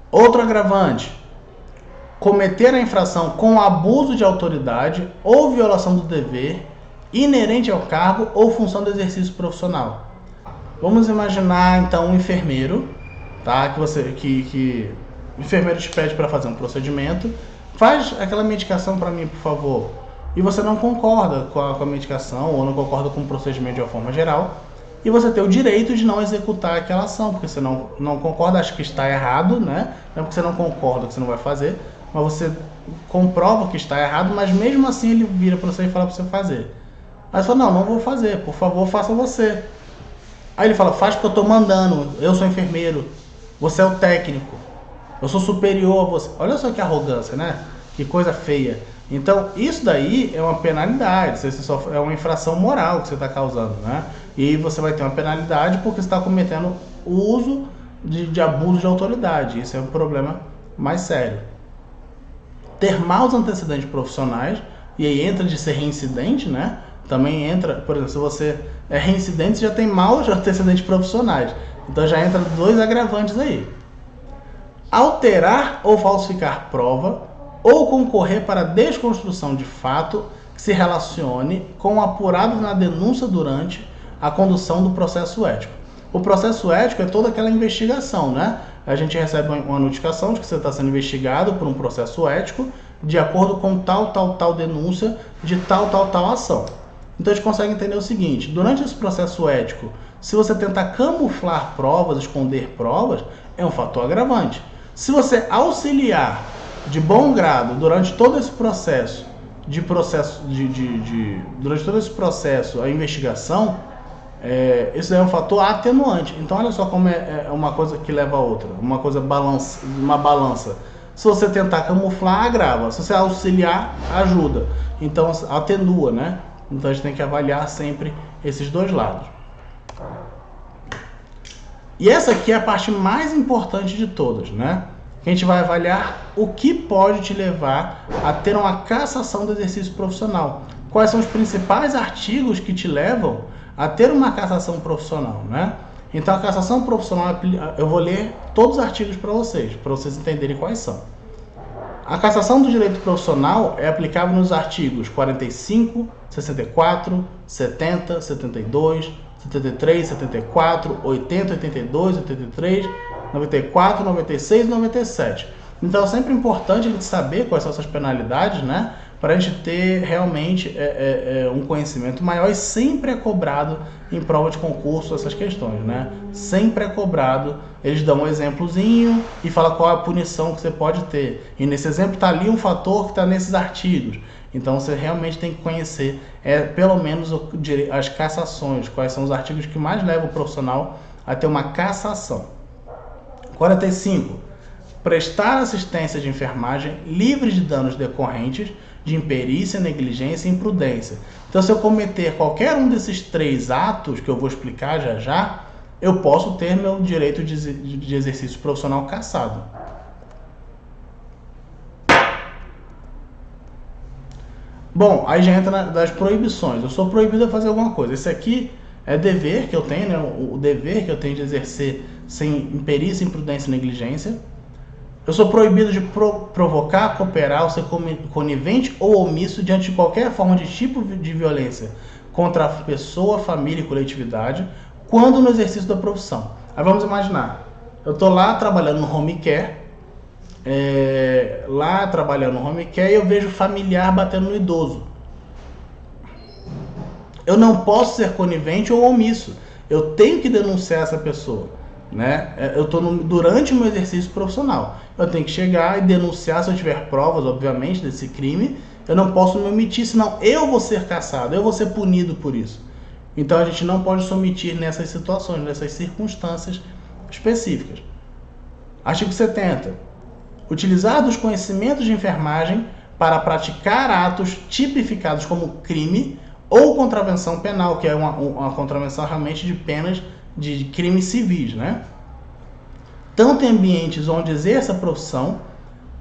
Outro agravante: cometer a infração com abuso de autoridade ou violação do dever inerente ao cargo ou função do exercício profissional. Vamos imaginar então um enfermeiro, tá? Que o enfermeiro te pede para fazer um procedimento, faz aquela medicação para mim, por favor, e você não concorda com a medicação ou não concorda com o procedimento de uma forma geral, e você tem o direito de não executar aquela ação, porque você não concorda, acha que está errado, né? Não é porque você não concorda que você não vai fazer, mas você comprova que está errado, mas mesmo assim ele vira para você e fala para você fazer. Aí você fala, não vou fazer, por favor, faça você. Aí ele fala, faz porque eu estou mandando, eu sou enfermeiro, você é o técnico, eu sou superior a você. Olha só que arrogância, né? Que coisa feia. Então, isso daí é uma penalidade, é uma infração moral que você está causando, né? E você vai ter uma penalidade porque você está cometendo o uso de abuso de autoridade. Isso é um problema mais sério. Ter maus antecedentes profissionais, e aí entra de ser reincidente, né? Também entra, por exemplo, se você é reincidente, você já tem maus antecedentes profissionais. Então já entra 2 agravantes aí. Alterar ou falsificar prova ou concorrer para a desconstrução de fato que se relacione com o apurado na denúncia durante a condução do processo ético. O processo ético é toda aquela investigação, né? a gente recebe uma notificação de que você está sendo investigado por um processo ético de acordo com tal denúncia de tal ação. Então a gente consegue entender o seguinte: durante esse processo ético, se você tentar camuflar provas, esconder provas, é um fator agravante. Se você auxiliar de bom grado durante todo esse processo, durante todo esse processo, a investigação, isso é um fator atenuante. Então olha só como é uma coisa que leva a outra, uma balança. Se você tentar camuflar, agrava. Se você auxiliar, ajuda. Então atenua, né? Então a gente tem que avaliar sempre esses dois lados. E essa aqui é a parte mais importante de todas, né? A gente vai avaliar o que pode te levar a ter uma cassação do exercício profissional. Quais são os principais artigos que te levam a ter uma cassação profissional, né? Então a cassação profissional, eu vou ler todos os artigos para vocês entenderem quais são. A cassação do direito profissional é aplicável nos artigos 45, 64, 70, 72, 73, 74, 80, 82, 83, 94, 96 e 97. Então é sempre importante a gente saber quais são essas penalidades, né? Para a gente ter realmente um conhecimento maior, e sempre é cobrado em prova de concurso essas questões, né? Sempre é cobrado, eles dão um exemplozinho e falam qual é a punição que você pode ter. E nesse exemplo está ali um fator que está nesses artigos. Então você realmente tem que conhecer pelo menos as cassações, quais são os artigos que mais levam o profissional a ter uma cassação. 45. Prestar assistência de enfermagem livre de danos decorrentes de imperícia, negligência e imprudência. Então, se eu cometer qualquer um desses 3 atos que eu vou explicar já, eu posso ter meu direito de exercício profissional cassado. Bom, aí já entra das proibições. Eu sou proibido de fazer alguma coisa. Esse aqui é dever que eu tenho, né? O dever que eu tenho de exercer sem imperícia, imprudência e negligência. Eu sou proibido de provocar, cooperar ou ser conivente ou omisso diante de qualquer forma de tipo de violência contra a pessoa, família e coletividade, quando no exercício da profissão. Aí vamos imaginar, eu estou lá trabalhando no home care, e eu vejo familiar batendo no idoso. Eu não posso ser conivente ou omisso. Eu tenho que denunciar essa pessoa, né? Eu estou durante o meu exercício profissional. Eu tenho que chegar e denunciar se eu tiver provas, obviamente, desse crime. Eu não posso me omitir, senão eu vou ser cassado, eu vou ser punido por isso. Então a gente não pode se omitir nessas situações, nessas circunstâncias específicas. Artigo 70. Utilizar dos conhecimentos de enfermagem para praticar atos tipificados como crime ou contravenção penal, que é uma contravenção realmente de penas de crimes civis, né? Tanto em ambientes onde exerça a profissão,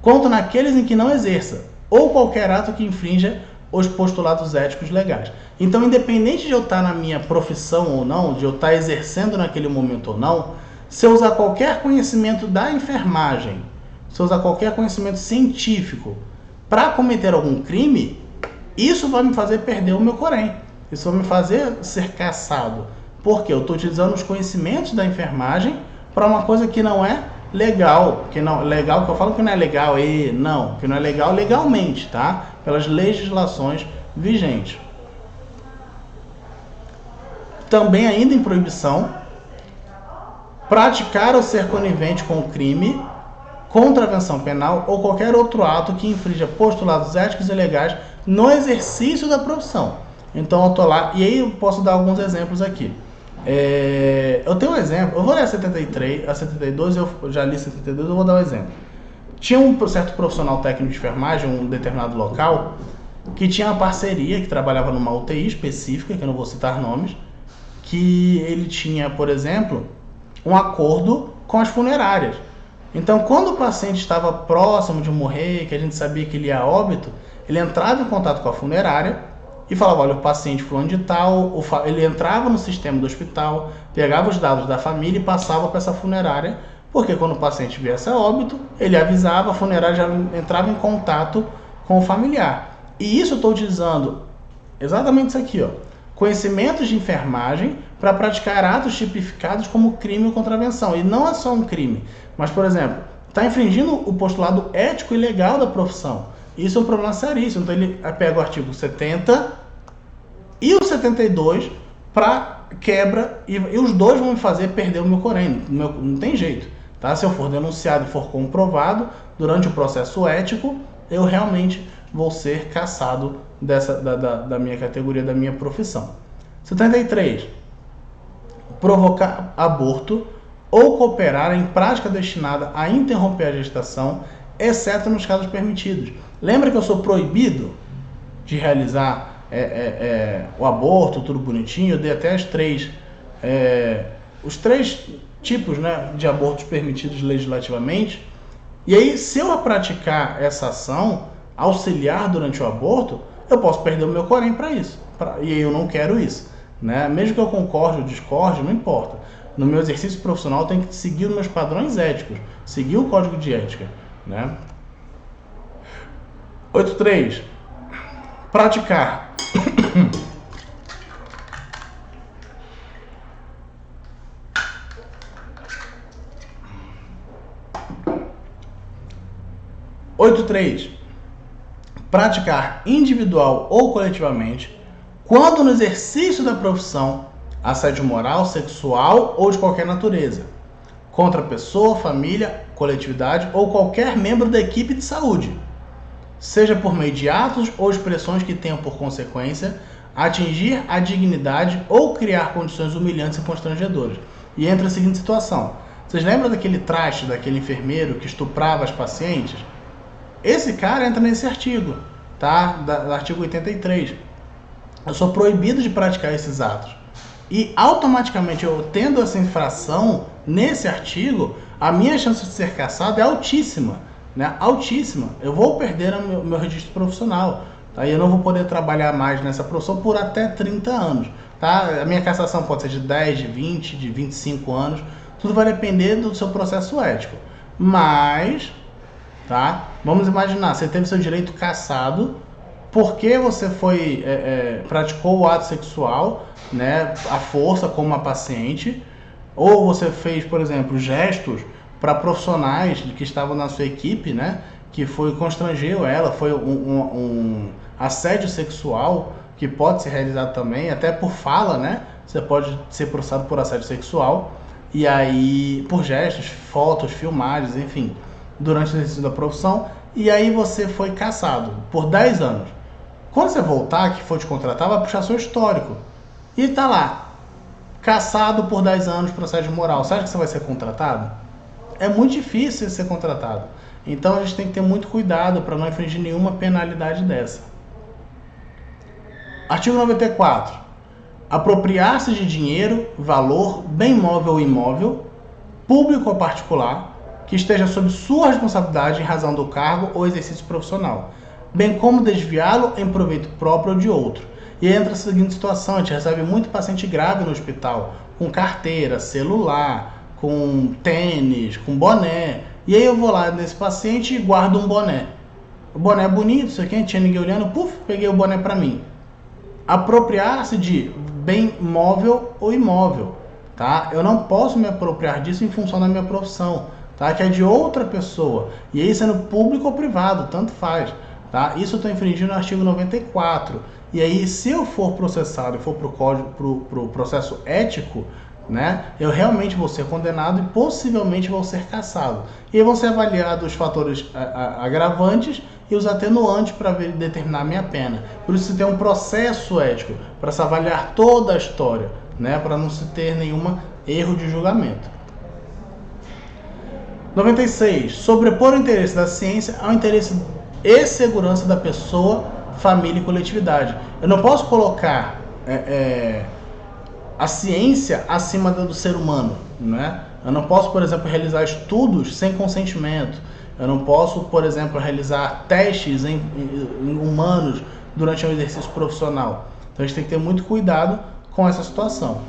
quanto naqueles em que não exerça, ou qualquer ato que infrinja os postulados éticos legais. Então, independente de eu estar na minha profissão ou não, de eu estar exercendo naquele momento ou não, se eu usar qualquer conhecimento da enfermagem, se eu usar qualquer conhecimento científico para cometer algum crime, isso vai me fazer perder o meu corém. Isso vai me fazer ser cassado. Porque eu estou utilizando os conhecimentos da enfermagem para uma coisa que não é legal. Que eu falo que não é legal, que não é legal legalmente, tá? Pelas legislações vigentes. Também ainda em proibição, praticar ou ser conivente com o crime, contravenção penal ou qualquer outro ato que infrinja postulados éticos e legais no exercício da profissão. Então eu estou lá, e aí eu posso dar alguns exemplos aqui. Eu tenho um exemplo, eu vou ler a 73, a 72, eu já li 72, eu vou dar um exemplo. Tinha um certo profissional técnico de enfermagem, um determinado local, que tinha uma parceria, que trabalhava numa UTI específica, que eu não vou citar nomes, que ele tinha, por exemplo, um acordo com as funerárias. Então, quando o paciente estava próximo de morrer, que a gente sabia que ele ia a óbito, ele entrava em contato com a funerária e falava, olha, o paciente fulano de tal, ele entrava no sistema do hospital, pegava os dados da família e passava para essa funerária, porque quando o paciente viesse a óbito, ele avisava, a funerária já entrava em contato com o familiar. E isso eu estou utilizando exatamente isso aqui, ó, conhecimentos de enfermagem para praticar atos tipificados como crime ou contravenção. E não é só um crime, mas, por exemplo, está infringindo o postulado ético e legal da profissão. Isso é um problema seríssimo. Então ele pega o artigo 70 e o 72 para quebra, e os dois vão me fazer perder o meu Corém. Não tem jeito. Tá? Se eu for denunciado e for comprovado durante o processo ético, eu realmente vou ser cassado da minha categoria, da minha profissão. 73. Provocar aborto ou cooperar em prática destinada a interromper a gestação, exceto nos casos permitidos. Lembra que eu sou proibido de realizar o aborto, tudo bonitinho? Eu dei até os três tipos, né, de abortos permitidos legislativamente. E aí, se eu praticar essa ação, auxiliar durante o aborto, eu posso perder o meu Corém para isso. E eu não quero isso. Né? Mesmo que eu concorde ou discorde, não importa. No meu exercício profissional, eu tenho que seguir os meus padrões éticos, seguir o código de ética. Né? 8.3. Praticar. Praticar individual ou coletivamente, quando no exercício da profissão, assédio moral, sexual ou de qualquer natureza, contra pessoa, família, coletividade ou qualquer membro da equipe de saúde, seja por meio de atos ou expressões que tenham por consequência atingir a dignidade ou criar condições humilhantes e constrangedoras. E entra a seguinte situação. Vocês lembram daquele traste, daquele enfermeiro que estuprava as pacientes? Esse cara entra nesse artigo, tá? Do artigo 83. Eu sou proibido de praticar esses atos. E automaticamente, eu tendo essa infração nesse artigo, a minha chance de ser cassado é altíssima. Né? Altíssima. Eu vou perder o meu registro profissional. Tá? E eu não vou poder trabalhar mais nessa profissão por até 30 anos. Tá? A minha cassação pode ser de 10, de 20, de 25 anos. Tudo vai depender do seu processo ético. Mas, tá? Vamos imaginar, você teve seu direito cassado porque você praticou o ato sexual, né, à força com uma paciente, ou você fez, por exemplo, gestos para profissionais que estavam na sua equipe, né, que constrangeu ela, foi um assédio sexual que pode ser realizado também, até por fala, né, você pode ser processado por assédio sexual, e aí por gestos, fotos, filmagens, enfim, durante o exercício da profissão, e aí você foi cassado por 10 anos. Quando você voltar, que for te contratar, vai puxar seu histórico. E tá lá, cassado por 10 anos por assédio moral. Você acha que você vai ser contratado? É muito difícil ser contratado. Então a gente tem que ter muito cuidado para não infringir nenhuma penalidade dessa. Artigo 94. Apropriar-se de dinheiro, valor, bem móvel ou imóvel, público ou particular, que esteja sob sua responsabilidade em razão do cargo ou exercício profissional, bem como desviá-lo em proveito próprio ou de outro. E entra a seguinte situação: a gente recebe muito paciente grave no hospital, com carteira, celular, com tênis, com boné. E aí eu vou lá nesse paciente e guardo um boné. O boné é bonito, isso aqui, não tinha ninguém olhando, peguei o boné para mim. Apropriar-se de bem móvel ou imóvel, tá? Eu não posso me apropriar disso em função da minha profissão, tá? Que é de outra pessoa. E aí sendo público ou privado, tanto faz. Tá? Isso eu estou infringindo o artigo 94. E aí, se eu for processado e for pro processo ético, né, eu realmente vou ser condenado e possivelmente vou ser cassado. E aí vão ser avaliados os fatores agravantes e os atenuantes para determinar a minha pena. Por isso se tem um processo ético, para se avaliar toda a história, né, para não se ter nenhum erro de julgamento. 96. Sobrepor o interesse da ciência ao interesse e segurança da pessoa, família e coletividade. Eu não posso colocar a ciência acima do ser humano, né? Eu não posso, por exemplo, realizar estudos sem consentimento. Eu não posso, por exemplo, realizar testes em humanos durante um exercício profissional. Então a gente tem que ter muito cuidado com essa situação.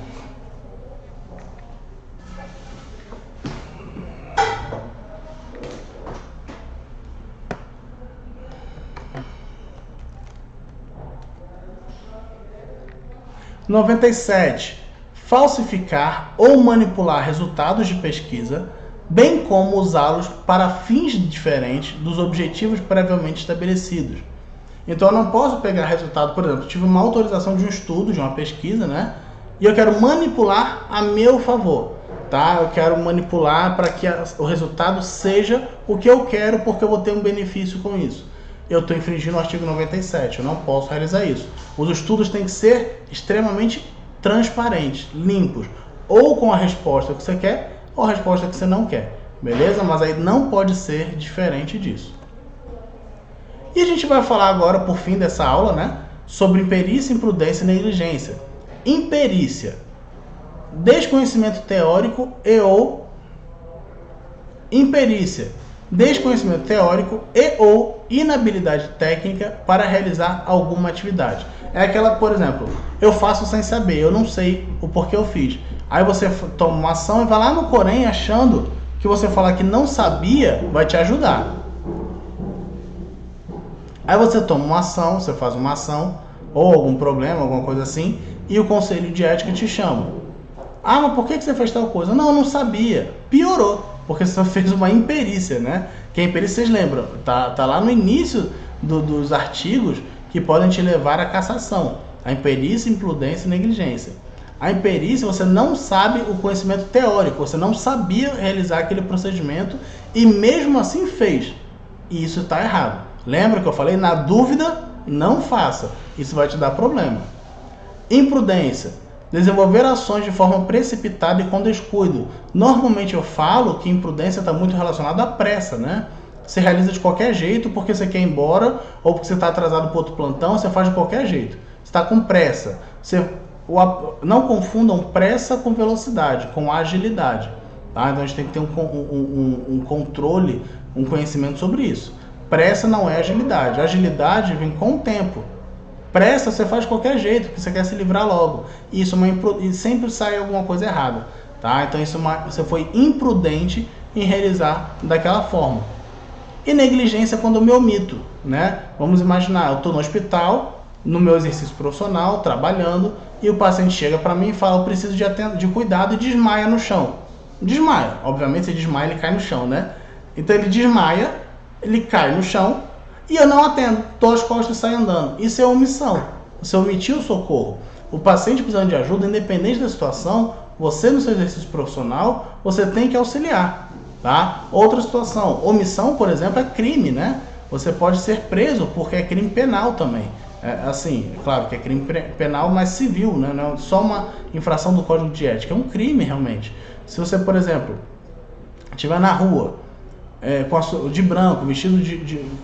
(97) falsificar ou manipular resultados de pesquisa, bem como usá-los para fins diferentes dos objetivos previamente estabelecidos. Então eu não posso pegar resultado, por exemplo, tive uma autorização de um estudo, de uma pesquisa, né? E eu quero manipular a meu favor, tá? Eu quero manipular para que o resultado seja o que eu quero, porque eu vou ter um benefício com isso. Eu estou infringindo o artigo 97, eu não posso realizar isso. Os estudos têm que ser extremamente transparentes, limpos, ou com a resposta que você quer, ou a resposta que você não quer, beleza? Mas aí não pode ser diferente disso. E a gente vai falar agora, por fim dessa aula, né, sobre imperícia, imprudência e negligência. Imperícia, desconhecimento teórico e ou imperícia, desconhecimento teórico e ou inabilidade técnica para realizar alguma atividade. É aquela, por exemplo, eu faço sem saber, eu não sei o porquê eu fiz. Aí você toma uma ação e vai lá no Corém achando que você falar que não sabia vai te ajudar. Aí você toma uma ação, você faz uma ação, ou algum problema, alguma coisa assim, e o conselho de ética te chama. Ah, mas por que você fez tal coisa? Não, eu não sabia. Piorou, porque você fez uma imperícia, né? Que a imperícia, vocês lembram, tá lá no início dos artigos que podem te levar à cassação. A imperícia, imprudência e negligência. A imperícia, você não sabe o conhecimento teórico, você não sabia realizar aquele procedimento e mesmo assim fez. E isso está errado. Lembra que eu falei? Na dúvida, não faça. Isso vai te dar problema. Imprudência. Desenvolver ações de forma precipitada e com descuido. Normalmente eu falo que imprudência está muito relacionada à pressa, né? Você realiza de qualquer jeito porque você quer ir embora ou porque você está atrasado para outro plantão, você faz de qualquer jeito. Você está com pressa. Não confundam pressa com velocidade, com agilidade. Tá? Então a gente tem que ter um controle, um conhecimento sobre isso. Pressa não é agilidade. Agilidade vem com o tempo. Pressa você faz de qualquer jeito, porque você quer se livrar logo. E sempre sai alguma coisa errada. Tá? Então você foi imprudente em realizar daquela forma. E negligência é quando eu me omito. Né? Vamos imaginar, eu estou no hospital, no meu exercício profissional, trabalhando, e o paciente chega para mim e fala, eu preciso de cuidado, e desmaia no chão. Desmaia. Obviamente, se desmaia, ele cai no chão, né? Então ele desmaia, ele cai no chão, e eu não atendo, dou as costas e saio andando. Isso é omissão. Você omitiu o socorro. O paciente precisando de ajuda, independente da situação, você no seu exercício profissional, você tem que auxiliar. Tá? Outra situação, omissão, por exemplo, é crime, né? Você pode ser preso porque é crime penal também. Assim, claro que é crime penal, mas civil, né? Não é só uma infração do Código de Ética, é um crime realmente. Se você, por exemplo, estiver na rua, de branco, vestido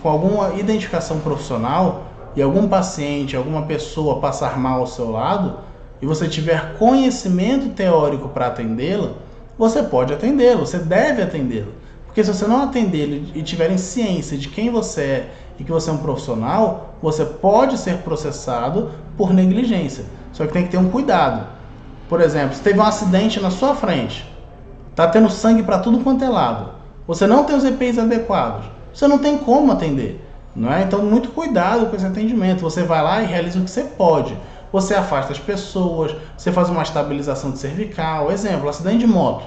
com alguma identificação profissional, e algum paciente, alguma pessoa passar mal ao seu lado, e você tiver conhecimento teórico para atendê-la, você pode atendê-lo, você deve atendê-lo. Porque se você não atender e tiverem ciência de quem você é e que você é um profissional, você pode ser processado por negligência. Só que tem que ter um cuidado. Por exemplo, se teve um acidente na sua frente, está tendo sangue para tudo quanto é lado, você não tem os EPIs adequados, você não tem como atender. Não é? Então, muito cuidado com esse atendimento. Você vai lá e realiza o que você pode. Você afasta as pessoas, você faz uma estabilização de cervical. Exemplo, acidente de moto.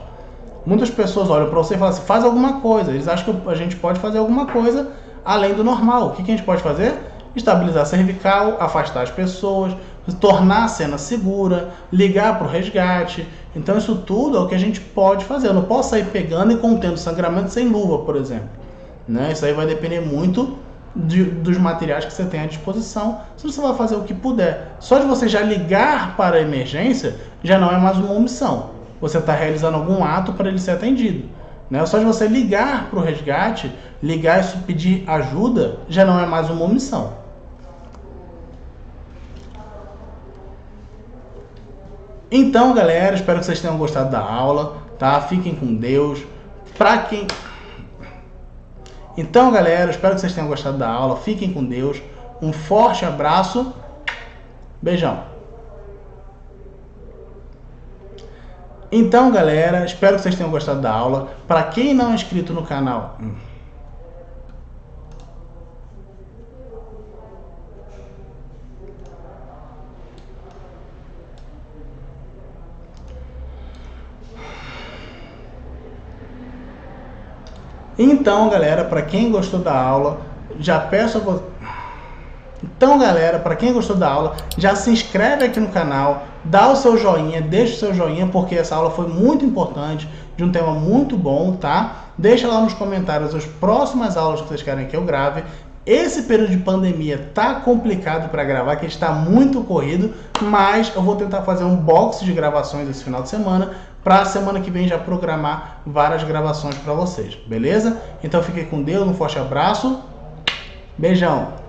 Muitas pessoas olham para você e falam assim, faz alguma coisa. Eles acham que a gente pode fazer alguma coisa além do normal. O que a gente pode fazer? Estabilizar a cervical, afastar as pessoas, tornar a cena segura, ligar para o resgate. Então isso tudo é o que a gente pode fazer. Eu não posso sair pegando e contendo sangramento sem luva, por exemplo. Né? Isso aí vai depender muito dos materiais que você tem à disposição. Se você vai fazer o que puder. Só de você já ligar para a emergência, já não é mais uma omissão. Você está realizando algum ato para ele ser atendido. Né? Só de você ligar para o resgate, ligar e pedir ajuda, já não é mais uma omissão. Então, galera, espero que vocês tenham gostado da aula, tá? Fiquem com Deus. Então, galera, espero que vocês tenham gostado da aula. Fiquem com Deus. Um forte abraço. Beijão. Então, galera, espero que vocês tenham gostado da aula. Para quem não é inscrito no canal... Então, galera, para quem gostou da aula, já peço a você... Então, galera, para quem gostou da aula, já se inscreve aqui no canal, dá o seu joinha, deixa o seu joinha, porque essa aula foi muito importante, de um tema muito bom, tá? Deixa lá nos comentários as próximas aulas que vocês querem que eu grave. Esse período de pandemia tá complicado para gravar, que está muito corrido, mas eu vou tentar fazer um box de gravações esse final de semana, para a semana que vem já programar várias gravações para vocês, beleza? Então fiquem com Deus, um forte abraço, beijão!